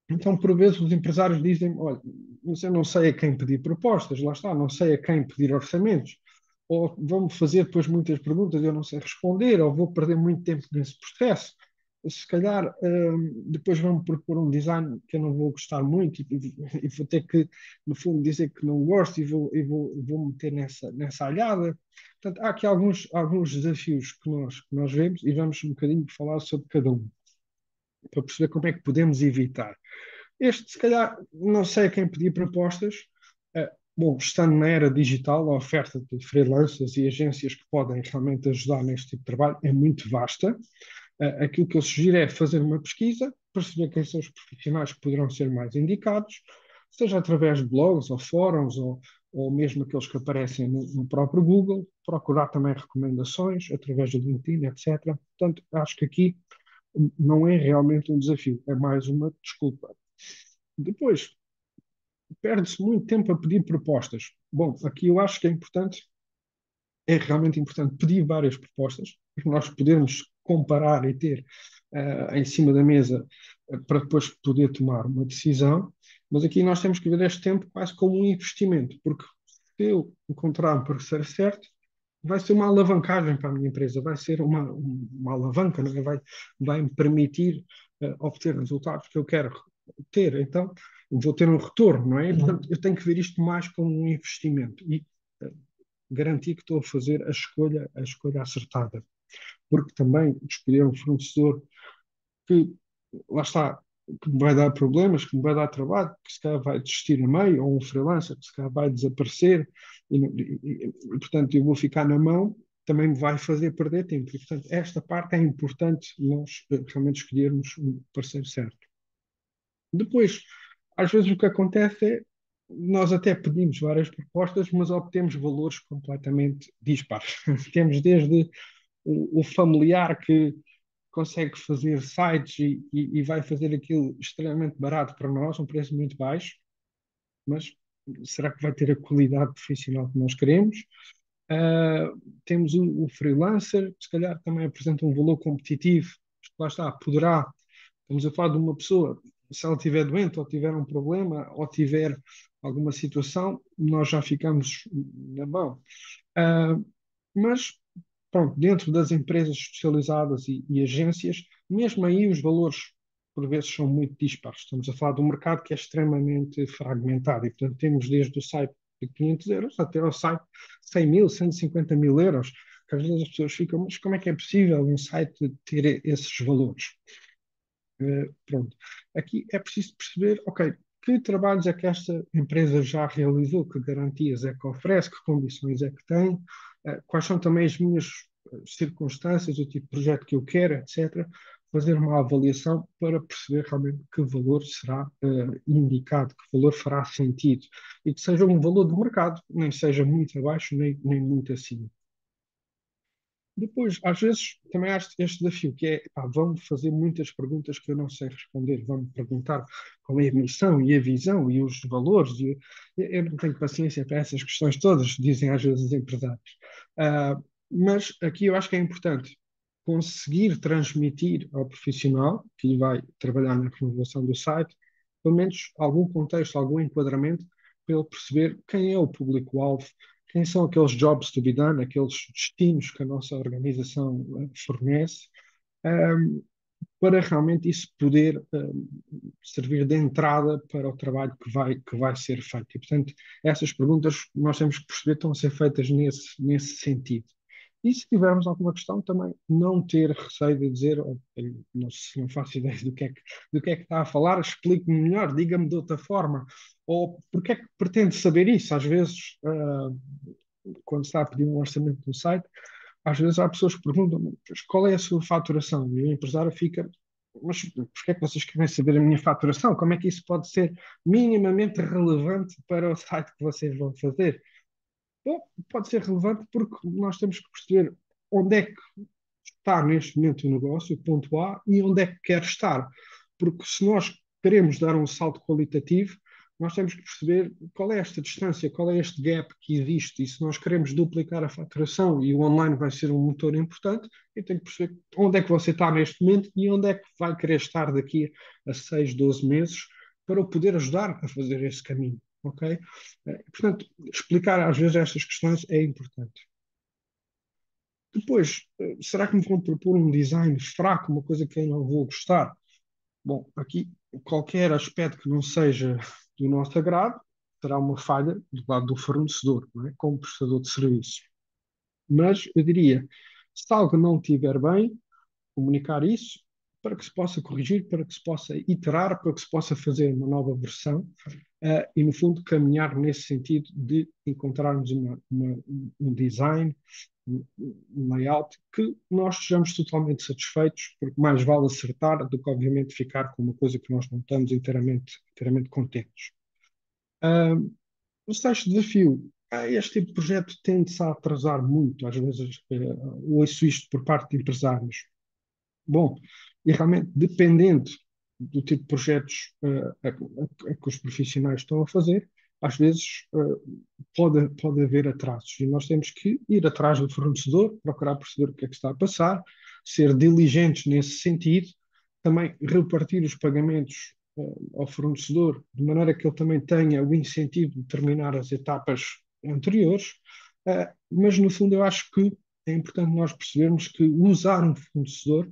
[SPEAKER 1] Então, por vezes, os empresários dizem: olha, mas eu não sei a quem pedir propostas, lá está, não sei a quem pedir orçamentos, ou vão-me fazer depois muitas perguntas e eu não sei responder, ou vou perder muito tempo nesse processo. Se calhar, depois vão-me propor um design que eu não vou gostar muito e vou ter que, no fundo, dizer que não gosto vou meter nessa alhada. Portanto, há aqui alguns desafios que nós vemos e vamos um bocadinho falar sobre cada um, para perceber como é que podemos evitar. Este, se calhar, não sei a quem pedir propostas. Bom, estando na era digital, a oferta de freelancers e agências que podem realmente ajudar neste tipo de trabalho é muito vasta. Aquilo que eu sugiro é fazer uma pesquisa, perceber quem são os profissionais que poderão ser mais indicados, seja através de blogs ou fóruns ou mesmo aqueles que aparecem no próprio Google, procurar também recomendações através do LinkedIn, etc. Portanto, acho que aqui não é realmente um desafio, é mais uma desculpa. Depois, perde-se muito tempo a pedir propostas. Bom, aqui eu acho que é realmente importante pedir várias propostas, para nós podermos comparar e ter em cima da mesa para depois poder tomar uma decisão. Mas aqui nós temos que ver este tempo quase como um investimento, porque se eu encontrar um parceiro certo, vai ser uma alavancagem para a minha empresa, vai ser uma alavanca, não é? Vai me permitir obter resultados que eu quero ter. Então, vou ter um retorno, não é? Portanto, eu tenho que ver isto mais como um investimento e garantir que estou a fazer a escolha acertada. Porque também escolher um fornecedor que, lá está, que me vai dar problemas, que me vai dar trabalho, que se calhar vai desistir a meio, ou um freelancer que se calhar vai desaparecer, portanto eu vou ficar na mão, também me vai fazer perder tempo. E, portanto, esta parte é importante nós realmente escolhermos um parceiro certo. Depois, às vezes o que acontece é nós até pedimos várias propostas, mas obtemos valores completamente dispares. Temos desde o familiar que consegue fazer sites e vai fazer aquilo extremamente barato para nós, um preço muito baixo, mas será que vai ter a qualidade profissional que nós queremos? Temos o freelancer, que se calhar também apresenta um valor competitivo, lá está, poderá, estamos a falar de uma pessoa, se ela estiver doente ou tiver um problema ou tiver alguma situação, nós já ficamos na mão. Ah, mas, pronto, dentro das empresas especializadas e agências, mesmo aí os valores por vezes são muito dispares. Estamos a falar de um mercado que é extremamente fragmentado e, portanto, temos desde o site de 500 euros até ao site de 100 mil, 150 mil euros, que às vezes as pessoas ficam, mas como é que é possível um site ter esses valores? Pronto. Aqui é preciso perceber, ok, que trabalhos é que esta empresa já realizou, que garantias é que oferece, que condições é que tem, quais são também as minhas circunstâncias, o tipo de projeto que eu quero, etc. Fazer uma avaliação para perceber realmente que valor será indicado, que valor fará sentido e que seja um valor do mercado, nem seja muito abaixo nem muito acima. Depois, às vezes, também há este desafio, que é, pá, vão-me fazer muitas perguntas que eu não sei responder, vão-me perguntar qual é a missão e a visão e os valores, eu não tenho paciência para essas questões todas, dizem às vezes os empresários. Ah, mas aqui eu acho que é importante conseguir transmitir ao profissional que vai trabalhar na renovação do site, pelo menos algum contexto, algum enquadramento, para ele perceber quem é o público-alvo, quem são aqueles jobs to be done, aqueles destinos que a nossa organização fornece, um, para realmente isso poder servir de entrada para o trabalho que vai ser feito. E, portanto, essas perguntas nós temos que perceber que estão a ser feitas nesse sentido. E se tivermos alguma questão, também não ter receio de dizer, oh, eu não faço ideia do que é que está a falar, explique-me melhor, diga-me de outra forma, ou porque é que pretende saber isso? Às vezes, quando se está a pedir um orçamento no site, às vezes há pessoas que perguntam, mas qual é a sua faturação? E o empresário fica, mas porquê é que vocês querem saber a minha faturação? Como é que isso pode ser minimamente relevante para o site que vocês vão fazer? Bom, pode ser relevante porque nós temos que perceber onde é que está neste momento o negócio, ponto A, e onde é que quer estar. Porque se nós queremos dar um salto qualitativo, nós temos que perceber qual é esta distância, qual é este gap que existe. E se nós queremos duplicar a faturação e o online vai ser um motor importante, eu tenho que perceber onde é que você está neste momento e onde é que vai querer estar daqui a 6, 12 meses para o poder ajudar a fazer esse caminho. Ok? Portanto, explicar às vezes estas questões é importante. Depois, será que me vão propor um design fraco, uma coisa que eu não vou gostar? Bom, aqui qualquer aspecto que não seja do nosso agrado será uma falha do lado do fornecedor, não é? Como prestador de serviço. Mas eu diria, se algo não estiver bem, comunicar isso para que se possa corrigir, para que se possa iterar, para que se possa fazer uma nova versão e, no fundo, caminhar nesse sentido de encontrarmos um design, um layout que nós estejamos totalmente satisfeitos, porque mais vale acertar do que, obviamente, ficar com uma coisa que nós não estamos inteiramente contentes. Uh, o sexto desafio. Este tipo de projeto tende-se a atrasar muito, às vezes ouço isto por parte de empresários. Bom, e realmente, dependendo do tipo de projetos a que os profissionais estão a fazer, às vezes pode haver atrasos. E nós temos que ir atrás do fornecedor, procurar perceber o que é que está a passar, ser diligentes nesse sentido, também repartir os pagamentos ao fornecedor, de maneira que ele também tenha o incentivo de terminar as etapas anteriores. Mas, no fundo, eu acho que é importante nós percebermos que usar um fornecedor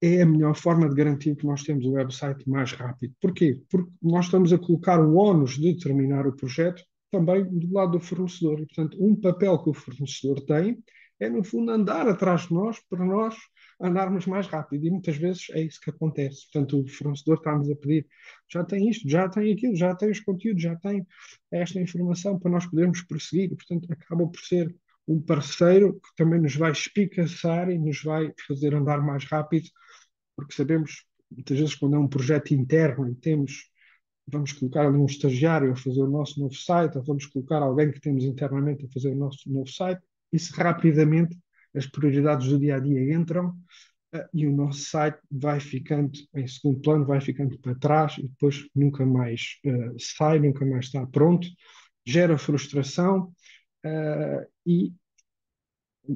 [SPEAKER 1] é a melhor forma de garantir que nós temos o website mais rápido. Porquê? Porque nós estamos a colocar o ónus de terminar o projeto também do lado do fornecedor. E, portanto, um papel que o fornecedor tem é, no fundo, andar atrás de nós para nós andarmos mais rápido. E muitas vezes é isso que acontece. Portanto, o fornecedor está-nos a pedir, já tem isto, já tem aquilo, já tem os conteúdos, já tem esta informação para nós podermos prosseguir. E, portanto, acaba por ser um parceiro que também nos vai espicaçar e nos vai fazer andar mais rápido, porque sabemos, muitas vezes, quando é um projeto interno e temos, vamos colocar ali um estagiário a fazer o nosso novo site, ou vamos colocar alguém que temos internamente a fazer o nosso novo site, isso rapidamente, as prioridades do dia a dia entram, e o nosso site vai ficando em segundo plano, vai ficando para trás e depois nunca mais sai, nunca mais está pronto, gera frustração e,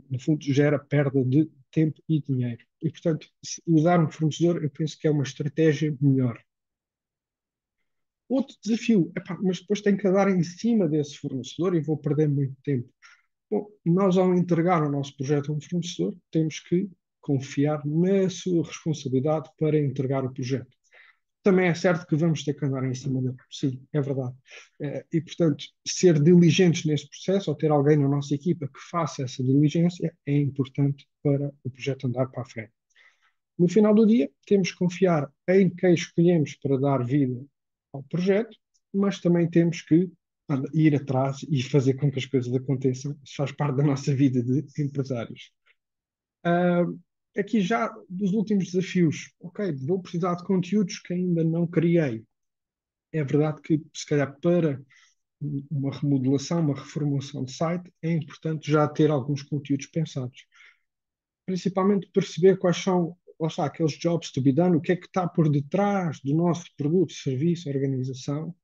[SPEAKER 1] no fundo, gera perda de tempo e dinheiro. E, portanto, usar um fornecedor, eu penso que é uma estratégia melhor. Outro desafio, epá, mas depois tenho que andar em cima desse fornecedor e vou perder muito tempo. Bom, nós, ao entregar o nosso projeto a um fornecedor, temos que confiar na sua responsabilidade para entregar o projeto. Também é certo que vamos ter que andar em cima dele. Sim, é verdade. E, portanto, ser diligentes nesse processo, ou ter alguém na nossa equipa que faça essa diligência, é importante para o projeto andar para a frente. No final do dia, temos que confiar em quem escolhemos para dar vida ao projeto, mas também temos que ir atrás e fazer com que as coisas aconteçam. Isso faz parte da nossa vida de empresários. Uh, Aqui já dos últimos desafios. Ok, vou precisar de conteúdos que ainda não criei. É verdade que, se calhar, para uma remodelação, uma reformulação de site, é importante já ter alguns conteúdos pensados. Principalmente perceber quais são, lá está, aqueles jobs to be done, o que é que está por detrás do nosso produto, serviço, organização,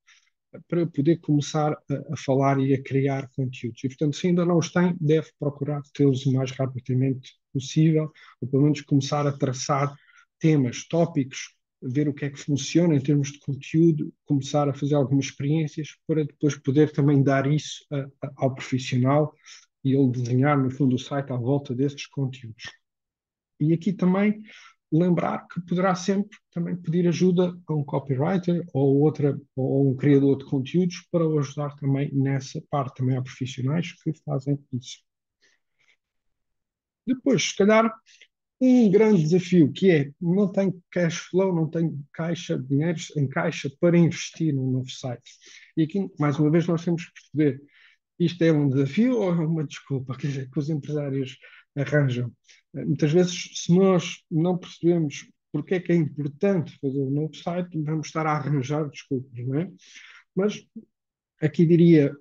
[SPEAKER 1] para eu poder começar a falar e a criar conteúdos. E, portanto, se ainda não os tem, deve procurar tê-los o mais rapidamente possível, ou pelo menos começar a traçar temas, tópicos, ver o que é que funciona em termos de conteúdo, começar a fazer algumas experiências para depois poder também dar isso ao profissional e ele desenhar, no fundo, o site à volta desses conteúdos. E aqui também lembrar que poderá sempre também pedir ajuda a um copywriter ou outra ou um criador de conteúdos para o ajudar também nessa parte. Também há profissionais que fazem isso. Depois, se calhar, um grande desafio que é não tenho cash flow, não tenho caixa, dinheiro em caixa para investir num novo site. E aqui, mais uma vez, nós temos que perceber isto é um desafio ou é uma desculpa, quer dizer, que os empresários arranjam. Muitas vezes, se nós não percebemos porque é importante fazer um novo site, vamos estar a arranjar desculpas, não é? Mas aqui diria,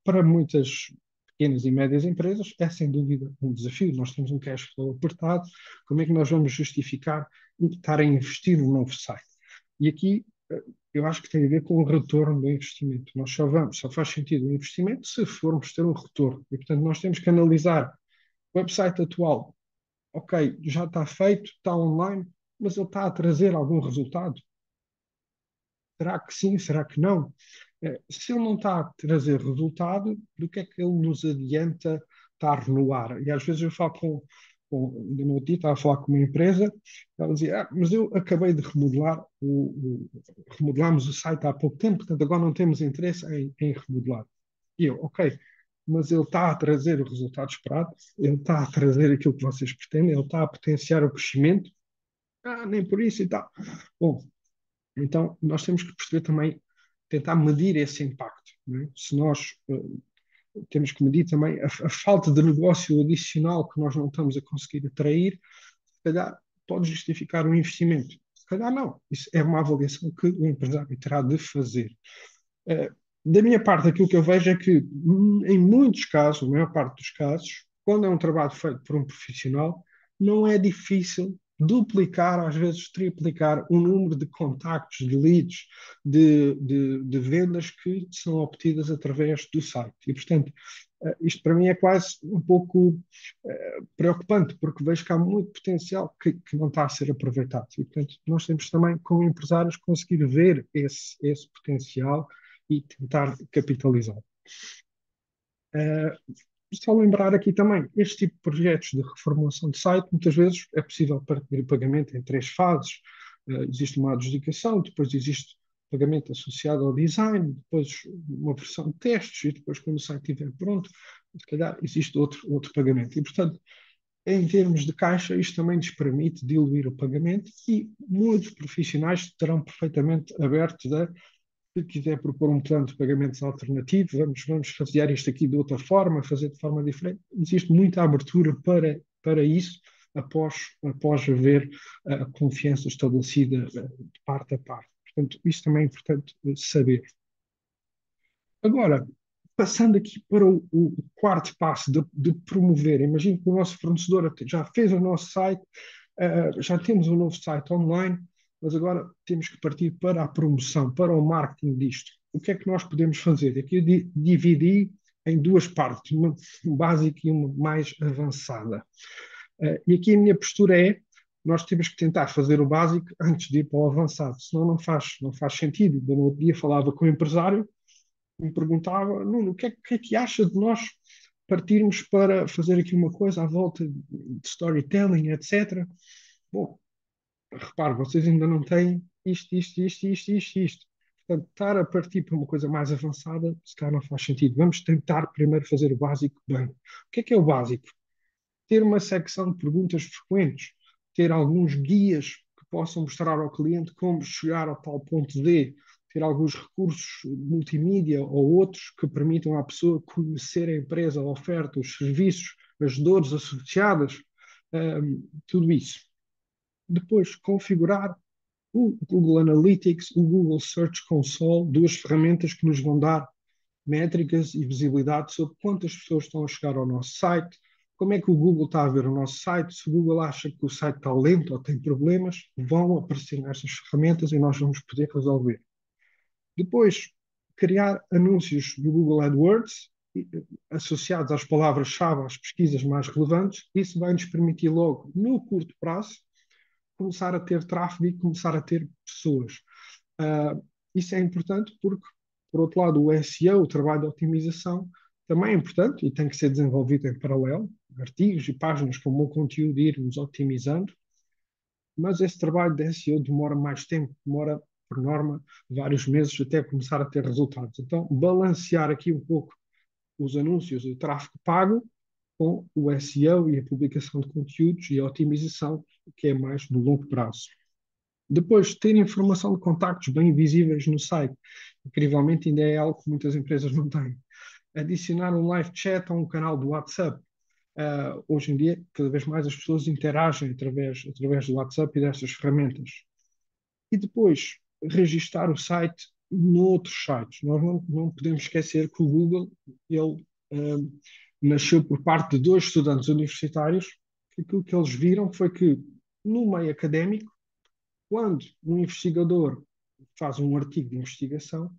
[SPEAKER 1] para muitas pequenas e médias empresas, é sem dúvida um desafio. Nós temos um cash flow apertado, como é que nós vamos justificar estar a investir num novo site? E aqui eu acho que tem a ver com o retorno do investimento. Nós só faz sentido o investimento se formos ter um retorno. E, portanto, nós temos que analisar o website atual. Ok, já está feito, está online, mas ele está a trazer algum resultado? Será que sim? Será que não? Se ele não está a trazer resultado, do que é que ele nos adianta estar no ar? E às vezes eu falo no outro dia estava a falar com uma empresa, ela dizia, mas eu acabei de remodelar, remodelamos o site há pouco tempo, portanto agora não temos interesse em remodelar. E eu, ok, mas ele está a trazer o resultado esperado, ele está a trazer aquilo que vocês pretendem, ele está a potenciar o crescimento, nem por isso e tal. Bom, então, nós temos que perceber também, tentar medir esse impacto. Não é? Se nós temos que medir também a falta de negócio adicional que nós não estamos a conseguir atrair, se calhar pode justificar um investimento. Se calhar não. Isso é uma avaliação que o empresário terá de fazer. Da minha parte, aquilo que eu vejo é que, em muitos casos, na maior parte dos casos, quando é um trabalho feito por um profissional, não é difícil duplicar, às vezes triplicar o número de contactos, de leads, de vendas que são obtidas através do site. E, portanto, isto para mim é quase um pouco preocupante, porque vejo que há muito potencial que não está a ser aproveitado. E, portanto, nós temos também, como empresários, conseguir ver esse potencial e tentar capitalizar. Só lembrar aqui também, este tipo de projetos de reformulação de site, muitas vezes é possível partir o pagamento em três fases. Existe uma adjudicação, depois existe pagamento associado ao design, depois uma versão de testes e depois, quando o site estiver pronto, se calhar existe outro pagamento. E, portanto, em termos de caixa, isto também nos permite diluir o pagamento e muitos profissionais estarão perfeitamente abertos a, se quiser propor um plano de pagamentos alternativo, vamos fazer isto aqui de outra forma, fazer de forma diferente. Existe muita abertura para isso, após haver a confiança estabelecida de parte a parte. Portanto, isso também é importante saber. Agora, passando aqui para o quarto passo de promover, imagino que o nosso fornecedor já fez o nosso site, já temos um novo site online, mas agora temos que partir para a promoção, para o marketing disto. O que é que nós podemos fazer? Aqui eu dividi em duas partes, uma básica e uma mais avançada. E aqui a minha postura é, nós temos que tentar fazer o básico antes de ir para o avançado, senão não faz sentido. No outro dia falava com o empresário, me perguntava, Nuno, o que é que acha de nós partirmos para fazer aqui uma coisa à volta de storytelling, etc. Bom, repare, vocês ainda não têm isto. Portanto, estar a partir para uma coisa mais avançada, se calhar não faz sentido. Vamos tentar primeiro fazer o básico bem. O que é o básico? Ter uma secção de perguntas frequentes, ter alguns guias que possam mostrar ao cliente como chegar ao tal ponto D, ter alguns recursos multimídia ou outros que permitam à pessoa conhecer a empresa, a oferta, os serviços, as dores associadas, tudo isso. Depois, configurar o Google Analytics, o Google Search Console, duas ferramentas que nos vão dar métricas e visibilidade sobre quantas pessoas estão a chegar ao nosso site, como é que o Google está a ver o nosso site, se o Google acha que o site está lento ou tem problemas, vão aparecer nestas ferramentas e nós vamos poder resolver. Depois, criar anúncios do Google AdWords associados às palavras-chave, às pesquisas mais relevantes. Isso vai nos permitir logo, no curto prazo, começar a ter tráfego e começar a ter pessoas. Isso é importante porque, por outro lado, o SEO, o trabalho de otimização, também é importante e tem que ser desenvolvido em paralelo, artigos e páginas com bom conteúdo e irmos otimizando, mas esse trabalho de SEO demora mais tempo, demora, por norma, vários meses até começar a ter resultados. Então, balancear aqui um pouco os anúncios e o tráfego pago com o SEO e a publicação de conteúdos e a otimização, que é mais no longo prazo. Depois, ter informação de contactos bem visíveis no site. Incrivelmente, ainda é algo que muitas empresas não têm. Adicionar um live chat a um canal do WhatsApp. Hoje em dia, cada vez mais as pessoas interagem através do WhatsApp e destas ferramentas. E depois, registar o site noutros sites. Nós não podemos esquecer que o Google, ele nasceu por parte de dois estudantes universitários, que aquilo que eles viram foi que, no meio académico, quando um investigador faz um artigo de investigação,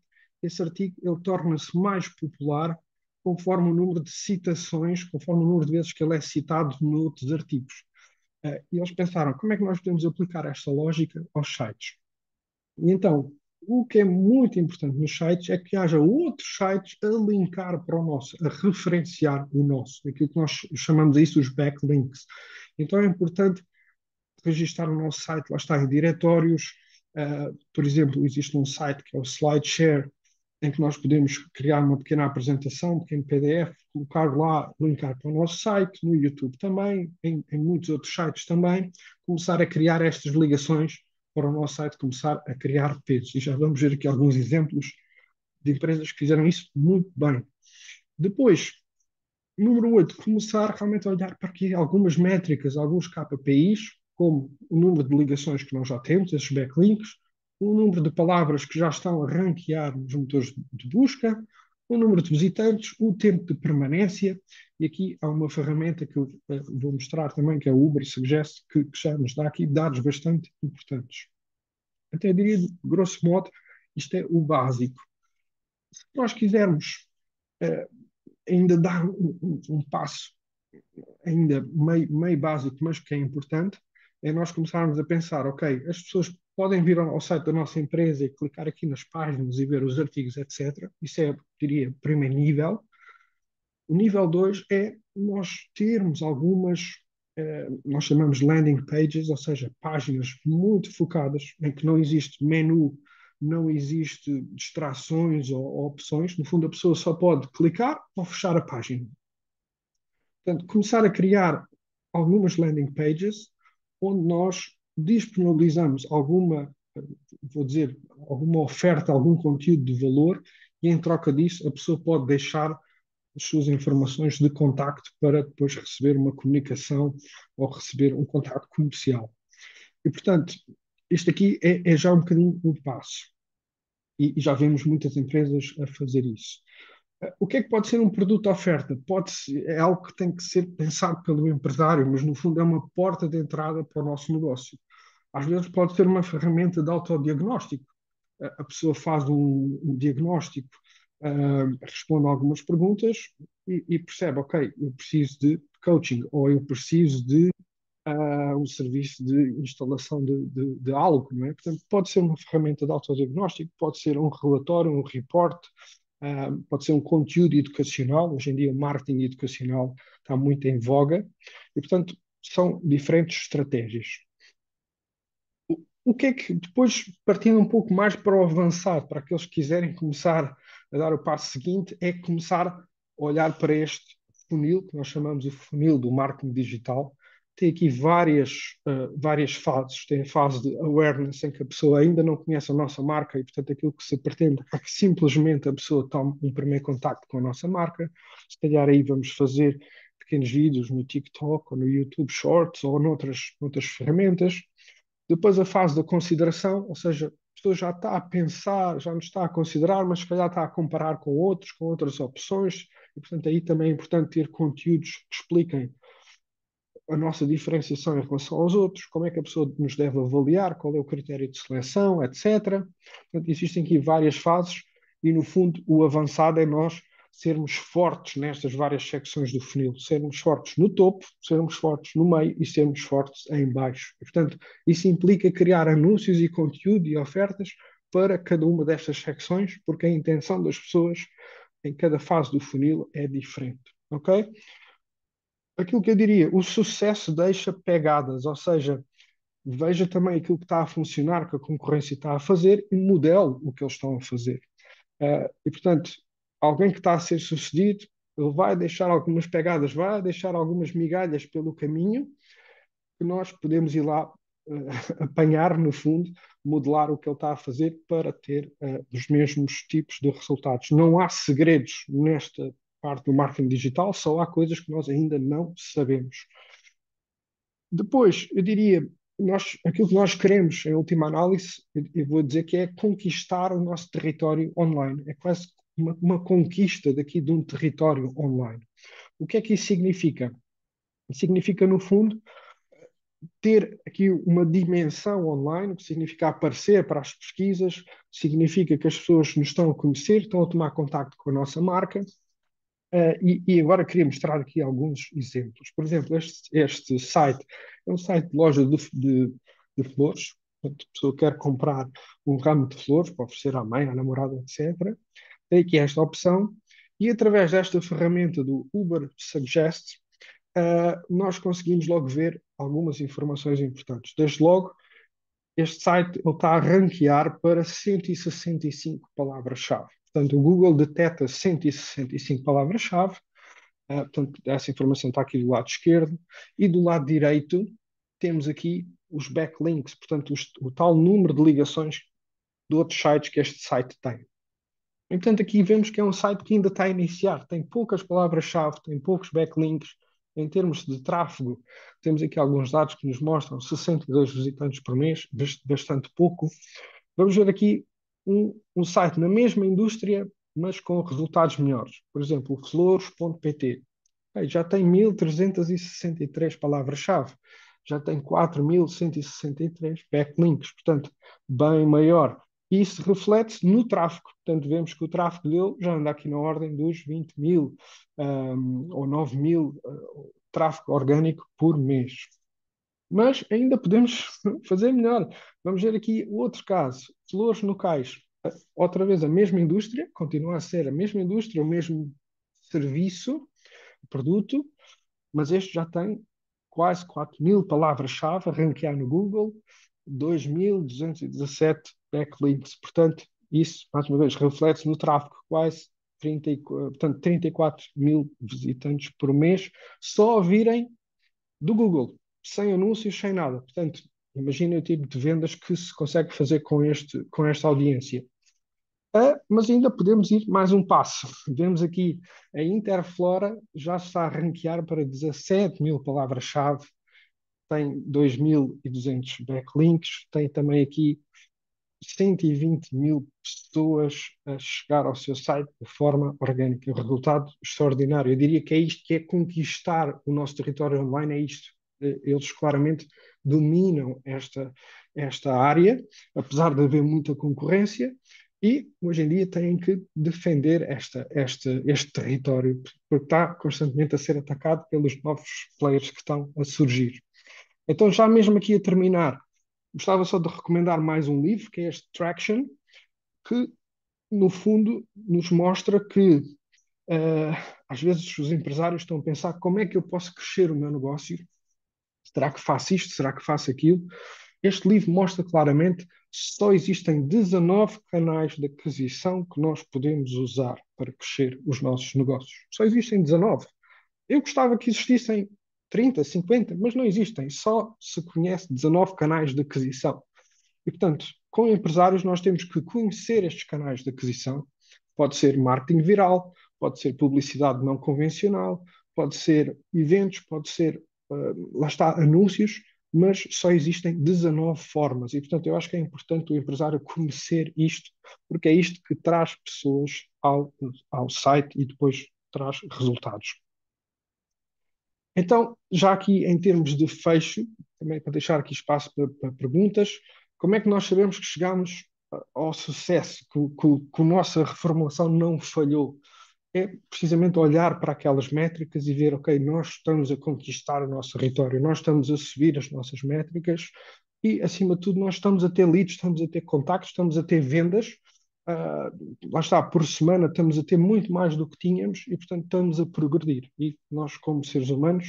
[SPEAKER 1] esse artigo ele torna-se mais popular conforme o número de citações, conforme o número de vezes que ele é citado noutros artigos. E eles pensaram, como é que nós podemos aplicar esta lógica aos sites? E então, o que é muito importante nos sites é que haja outros sites a linkar para o nosso, a referenciar o nosso, aquilo que nós chamamos isso os backlinks. Então é importante registar o nosso site, lá está, em diretórios. Por exemplo, existe um site que é o SlideShare, em que nós podemos criar uma pequena apresentação, um pequeno PDF, colocar lá, linkar para o nosso site, no YouTube também, em muitos outros sites também, começar a criar estas ligações para o nosso site, começar a criar pesos. E já vamos ver aqui alguns exemplos de empresas que fizeram isso muito bem. Depois, número 8, começar realmente a olhar para aqui algumas métricas, alguns KPIs, como o número de ligações que nós já temos, esses backlinks, o número de palavras que já estão a ranquear nos motores de busca, o número de visitantes, o tempo de permanência, e aqui há uma ferramenta que eu vou mostrar também, que é o Uber Suggest, que já nos dá aqui dados bastante importantes. Até diria, grosso modo, isto é o básico. Se nós quisermos ainda dar um passo ainda meio básico, mas que é importante, é nós começarmos a pensar, ok, as pessoas podem vir ao site da nossa empresa e clicar aqui nas páginas e ver os artigos, etc. Isso é, diria, primeiro nível. O nível 2 é nós termos algumas, nós chamamos landing pages, ou seja, páginas muito focadas, em que não existe menu, não existe distrações ou opções. No fundo, a pessoa só pode clicar ou fechar a página. Portanto, começar a criar algumas landing pages onde nós disponibilizamos alguma, vou dizer, alguma oferta, algum conteúdo de valor e em troca disso a pessoa pode deixar as suas informações de contacto para depois receber uma comunicação ou receber um contacto comercial. E, portanto, isto aqui é já um bocadinho um passo. E já vemos muitas empresas a fazer isso. O que é que pode ser um produto oferta? É algo que tem que ser pensado pelo empresário, mas no fundo é uma porta de entrada para o nosso negócio. Às vezes pode ser uma ferramenta de autodiagnóstico. A pessoa faz um diagnóstico, responde algumas perguntas e percebe, ok, eu preciso de coaching ou eu preciso de um serviço de instalação de algo, não é? Portanto, pode ser uma ferramenta de autodiagnóstico, pode ser um relatório, um report, pode ser um conteúdo educacional. Hoje em dia, o marketing educacional está muito em voga e, portanto, são diferentes estratégias. O que é que, depois, partindo um pouco mais para o avançado, para aqueles que quiserem começar a dar o passo seguinte, é começar a olhar para este funil, que nós chamamos de funil do marketing digital. Tem aqui várias fases. Tem a fase de awareness, em que a pessoa ainda não conhece a nossa marca e, portanto, aquilo que se pretende é que simplesmente a pessoa tome um primeiro contacto com a nossa marca. Se calhar aí vamos fazer pequenos vídeos no TikTok ou no YouTube Shorts ou noutras ferramentas. Depois a fase da consideração, ou seja, a pessoa já está a pensar, já nos está a considerar, mas se calhar está a comparar com outros, com outras opções, e portanto aí também é importante ter conteúdos que expliquem a nossa diferenciação em relação aos outros, como é que a pessoa nos deve avaliar, qual é o critério de seleção, etc. Portanto, existem aqui várias fases e, no fundo, o avançado é nós sermos fortes nestas várias secções do funil, sermos fortes no topo, sermos fortes no meio e sermos fortes em baixo. E, portanto, isso implica criar anúncios e conteúdo e ofertas para cada uma destas secções, porque a intenção das pessoas em cada fase do funil é diferente. Ok? Aquilo que eu diria, o sucesso deixa pegadas, ou seja, veja também aquilo que está a funcionar, que a concorrência está a fazer e modele o que eles estão a fazer. E, portanto, alguém que está a ser sucedido, ele vai deixar algumas pegadas, vai deixar algumas migalhas pelo caminho, que nós podemos ir lá apanhar, no fundo, modelar o que ele está a fazer para ter os mesmos tipos de resultados. Não há segredos nesta parte do marketing digital, só há coisas que nós ainda não sabemos. Depois, eu diria, aquilo que nós queremos, em última análise, eu vou dizer que é conquistar o nosso território online. É quase uma conquista daqui de um território online. O que é que isso significa? Significa, no fundo, ter aqui uma dimensão online, o que significa aparecer para as pesquisas, significa que as pessoas nos estão a conhecer, estão a tomar contacto com a nossa marca. E agora queria mostrar aqui alguns exemplos. Por exemplo, este site é um site de loja de flores. Portanto, a pessoa quer comprar um ramo de flores para oferecer à mãe, à namorada, etc. Tem aqui esta opção. E através desta ferramenta do Uber Suggest, nós conseguimos logo ver algumas informações importantes. Desde logo, este site ele está a ranquear para 165 palavras-chave. Portanto, o Google detecta 165 palavras-chave. Portanto, essa informação está aqui do lado esquerdo. E do lado direito, temos aqui os backlinks, portanto, o tal número de ligações de outros sites que este site tem. E, portanto, aqui vemos que é um site que ainda está a iniciar, tem poucas palavras-chave, tem poucos backlinks. Em termos de tráfego, temos aqui alguns dados que nos mostram 62 visitantes por mês, bastante pouco. Vamos ver aqui um site na mesma indústria, mas com resultados melhores. Por exemplo, flores.pt. Já tem 1.363 palavras-chave, já tem 4.163 backlinks, portanto, bem maior. Isso reflete-se no tráfego. Portanto, vemos que o tráfego dele já anda aqui na ordem dos 20 mil ou 9 mil tráfego orgânico por mês. Mas ainda podemos fazer melhor. Vamos ver aqui outro caso. Flores no Cais. Outra vez a mesma indústria, continua a ser a mesma indústria, o mesmo serviço, produto, mas este já tem quase 4.000 palavras-chave a ranquear no Google, 2.217 backlinks. Portanto, isso, mais uma vez, reflete-se no tráfego, quase 34 mil visitantes por mês, só a virem do Google, sem anúncios, sem nada. Portanto, imagina o tipo de vendas que se consegue fazer com esta audiência. Mas ainda podemos ir mais um passo. Vemos aqui a Interflora já está a ranquear para 17 mil palavras-chave, tem 2.200 backlinks, tem também aqui 120 mil pessoas a chegar ao seu site de forma orgânica. O resultado extraordinário. Eu diria que é isto que é conquistar o nosso território online, é isto. Eles claramente dominam esta área, apesar de haver muita concorrência, e hoje em dia têm que defender este território, porque está constantemente a ser atacado pelos novos players que estão a surgir. Então, já mesmo aqui a terminar, gostava só de recomendar mais um livro, que é este Traction, que, no fundo, nos mostra que às vezes os empresários estão a pensar como é que eu posso crescer o meu negócio? Será que faço isto? Será que faço aquilo? Este livro mostra claramente que só existem 19 canais de aquisição que nós podemos usar para crescer os nossos negócios. Só existem 19. Eu gostava que existissem 30, 50, mas não existem. Só se conhece 19 canais de aquisição. E, portanto, com empresários, nós temos que conhecer estes canais de aquisição. Pode ser marketing viral, pode ser publicidade não convencional, pode ser eventos, pode ser, lá está, anúncios, mas só existem 19 formas. E, portanto, eu acho que é importante o empresário conhecer isto, porque é isto que traz pessoas ao site e depois traz resultados. Então, já aqui em termos de fecho, também para deixar aqui espaço para perguntas, como é que nós sabemos que chegamos ao sucesso, que a nossa reformulação não falhou? É precisamente olhar para aquelas métricas e ver, ok, nós estamos a conquistar o nosso território, nós estamos a subir as nossas métricas e, acima de tudo, nós estamos a ter leads, estamos a ter contactos, estamos a ter vendas. Ah, lá está, por semana estamos a ter muito mais do que tínhamos e, portanto, estamos a progredir. E nós, como seres humanos,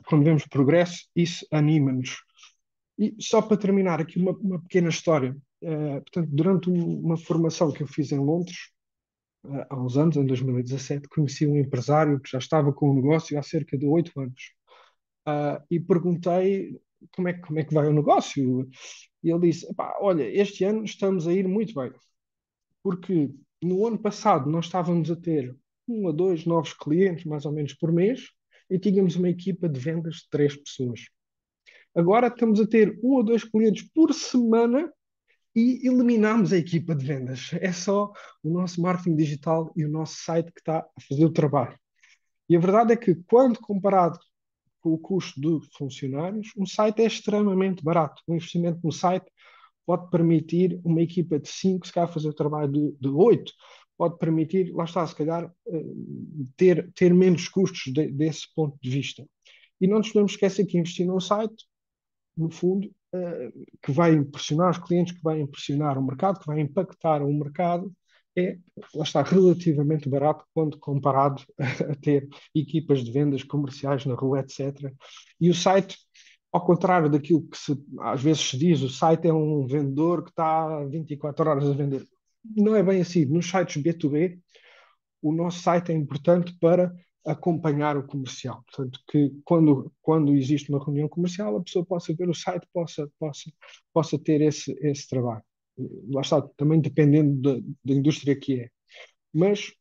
[SPEAKER 1] quando vemos progresso, isso anima-nos. E só para terminar, aqui uma pequena história. Portanto, durante uma formação que eu fiz em Londres, há uns anos, em 2017, conheci um empresário que já estava com o negócio há cerca de 8 anos. E perguntei como é que vai o negócio. E ele disse: "Epá, olha, este ano estamos a ir muito bem, porque no ano passado nós estávamos a ter 1 a 2 novos clientes, mais ou menos por mês, e tínhamos uma equipa de vendas de 3 pessoas. Agora estamos a ter 1 a 2 clientes por semana e eliminamos a equipa de vendas. É só o nosso marketing digital e o nosso site que está a fazer o trabalho. E a verdade é que, quando comparado com o custo de funcionários, um site é extremamente barato. O investimento no site pode permitir uma equipa de 5, se calhar, fazer o trabalho de 8. Pode permitir, lá está, se calhar, ter menos custos desse ponto de vista. E não nos podemos esquecer que investir num site, no fundo, que vai impressionar os clientes, que vai impressionar o mercado, que vai impactar o mercado, é, lá está, relativamente barato quando comparado a ter equipas de vendas comerciais na rua, etc. E o site, ao contrário daquilo que às vezes se diz, o site é um vendedor que está 24 horas a vender. Não é bem assim. Nos sites B2B, o nosso site é importante para acompanhar o comercial. Portanto, que quando existe uma reunião comercial, a pessoa possa ver o site, possa ter esse trabalho. Lá está, também dependendo da indústria que é. Mas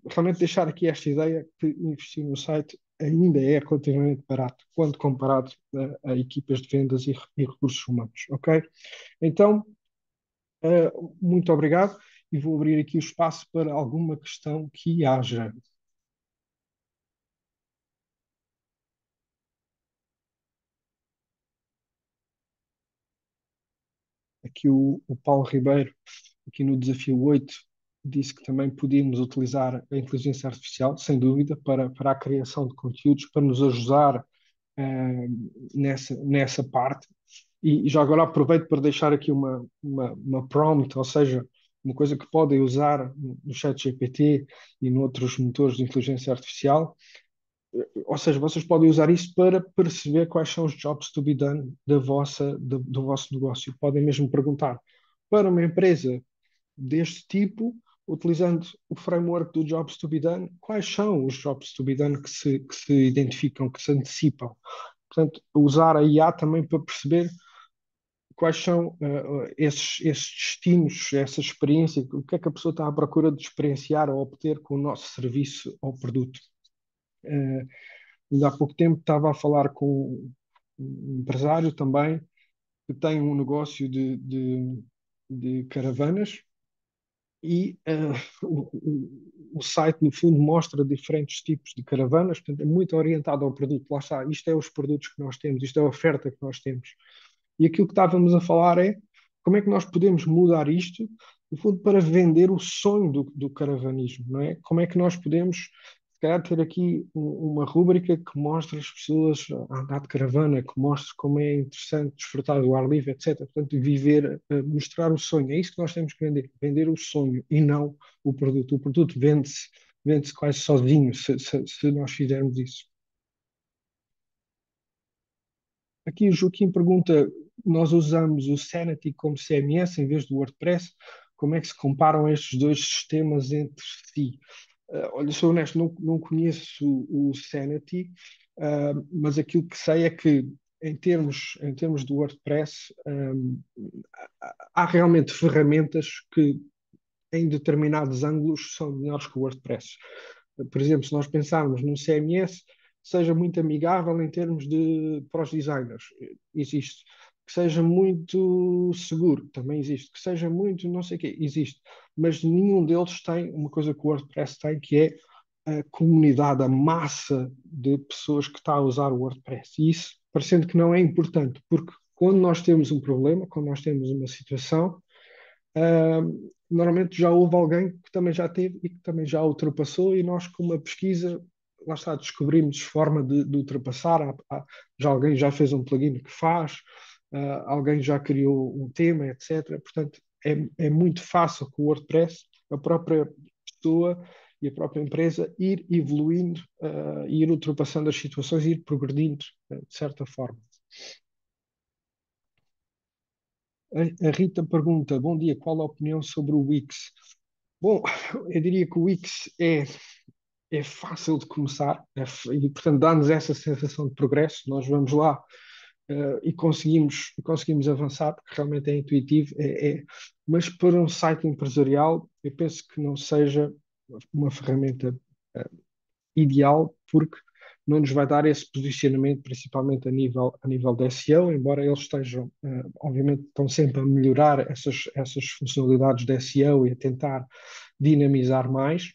[SPEAKER 1] realmente deixar aqui esta ideia que investir no site ainda é relativamente barato quando comparado a equipas de vendas e recursos humanos, ok? Então, muito obrigado e vou abrir aqui o espaço para alguma questão que haja. Aqui o Paulo Ribeiro, aqui no Desafio 8, disse que também podíamos utilizar a inteligência artificial, sem dúvida, para a criação de conteúdos, para nos ajudar nessa parte. E já agora aproveito para deixar aqui uma prompt, ou seja, uma coisa que podem usar no ChatGPT e noutros motores de inteligência artificial, ou seja, vocês podem usar isso para perceber quais são os jobs to be done do vosso negócio. Podem mesmo perguntar para uma empresa deste tipo, utilizando o framework do jobs to be done, quais são os jobs to be done que se identificam, que se antecipam. Portanto, usar a IA também para perceber quais são esses destinos, essa experiência, o que é que a pessoa está à procura de experienciar ou obter com o nosso serviço ou produto. Uh, Ainda há pouco tempo estava a falar com um empresário também que tem um negócio de caravanas e o site, no fundo, mostra diferentes tipos de caravanas, portanto, é muito orientado ao produto. Lá está, isto é os produtos que nós temos, isto é a oferta que nós temos. E aquilo que estávamos a falar é como é que nós podemos mudar isto, no fundo, para vender o sonho do caravanismo, não é? Como é que nós podemos, se calhar, ter aqui uma rúbrica que mostra as pessoas a andar de caravana, que mostre como é interessante desfrutar do ar livre, etc. Portanto, viver, mostrar o sonho. É isso que nós temos que vender, vender o sonho e não o produto. O produto vende-se quase sozinho se nós fizermos isso. Aqui o Joaquim pergunta: nós usamos o Sanity como CMS em vez do WordPress, como é que se comparam estes dois sistemas entre si? Olha, sou honesto, não conheço o Sanity, mas aquilo que sei é que em termos do WordPress, há realmente ferramentas que em determinados ângulos são melhores que o WordPress. Por exemplo, se nós pensarmos num CMS, seja muito amigável em termos de para os designers, existe. Que seja muito seguro, também existe. Que seja muito não sei o quê, existe. Mas nenhum deles tem uma coisa que o WordPress tem, que é a comunidade, a massa de pessoas que está a usar o WordPress. E isso, parecendo que não é importante, porque quando nós temos um problema, quando nós temos uma situação, normalmente já houve alguém que também já teve e que também já ultrapassou, e nós, com uma pesquisa, lá está, descobrimos forma de ultrapassar. Já alguém já fez um plugin que faz, alguém já criou um tema, etc. Portanto, é muito fácil com o WordPress, a própria pessoa e a própria empresa ir evoluindo, ir ultrapassando as situações, ir progredindo, de certa forma. A Rita pergunta: bom dia, qual a opinião sobre o Wix? Bom, eu diria que o Wix é fácil de começar e, portanto, dá-nos essa sensação de progresso. Nós vamos lá e conseguimos avançar, porque realmente é intuitivo. Mas para um site empresarial, eu penso que não seja uma ferramenta eh, ideal, porque não nos vai dar esse posicionamento, principalmente a nível de SEO, embora eles estejam, obviamente, estão sempre a melhorar essas funcionalidades de SEO e a tentar dinamizar mais.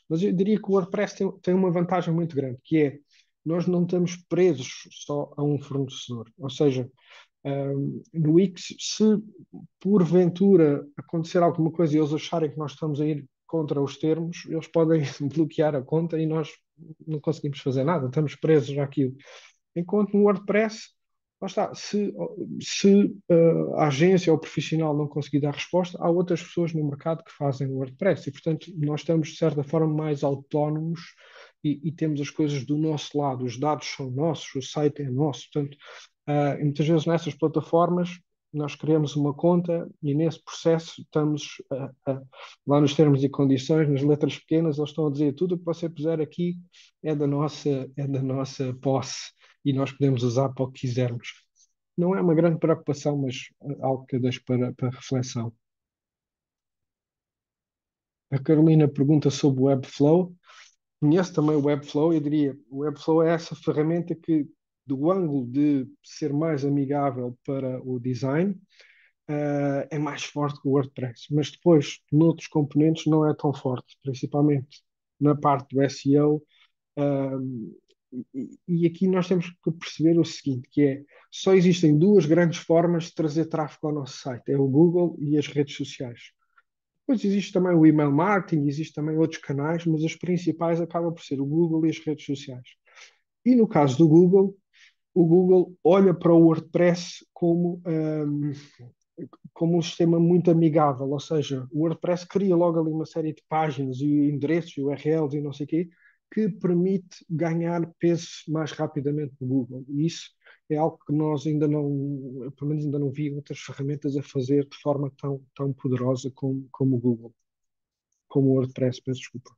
[SPEAKER 1] Mas eu diria que o WordPress tem uma vantagem muito grande, que é nós não estamos presos só a um fornecedor. Ou seja, no Wix, se porventura acontecer alguma coisa e eles acharem que nós estamos a ir contra os termos, eles podem bloquear a conta e nós não conseguimos fazer nada, estamos presos àquilo. Enquanto no WordPress, lá está, se a agência ou o profissional não conseguir dar resposta, há outras pessoas no mercado que fazem o WordPress e, portanto, nós estamos, de certa forma, mais autónomos e temos as coisas do nosso lado, os dados são nossos, o site é nosso, portanto, e muitas vezes nessas plataformas nós criamos uma conta e nesse processo estamos lá nos termos e condições, nas letras pequenas, eles estão a dizer tudo o que você puser aqui é da nossa posse e nós podemos usar para o que quisermos. Não é uma grande preocupação, mas algo que eu deixo para reflexão. A Carolina pergunta sobre o Webflow. Conheço também o Webflow. Eu diria, o Webflow é essa ferramenta que, do ângulo de ser mais amigável para o design, é mais forte que o WordPress. Mas depois, noutros componentes, não é tão forte, principalmente na parte do SEO. E aqui nós temos que perceber o seguinte, que é, só existem duas grandes formas de trazer tráfego ao nosso site, é o Google e as redes sociais. Depois existe também o email marketing, existe também outros canais, mas as principais acabam por ser o Google e as redes sociais. E no caso do Google, o Google olha para o WordPress como um sistema muito amigável, ou seja, o WordPress cria logo ali uma série de páginas e endereços, URLs e não sei o quê, que permite ganhar peso mais rapidamente no Google. E isso é algo que nós ainda não, pelo menos ainda não vi outras ferramentas a fazer de forma tão poderosa como o Google, como o WordPress, peço desculpa.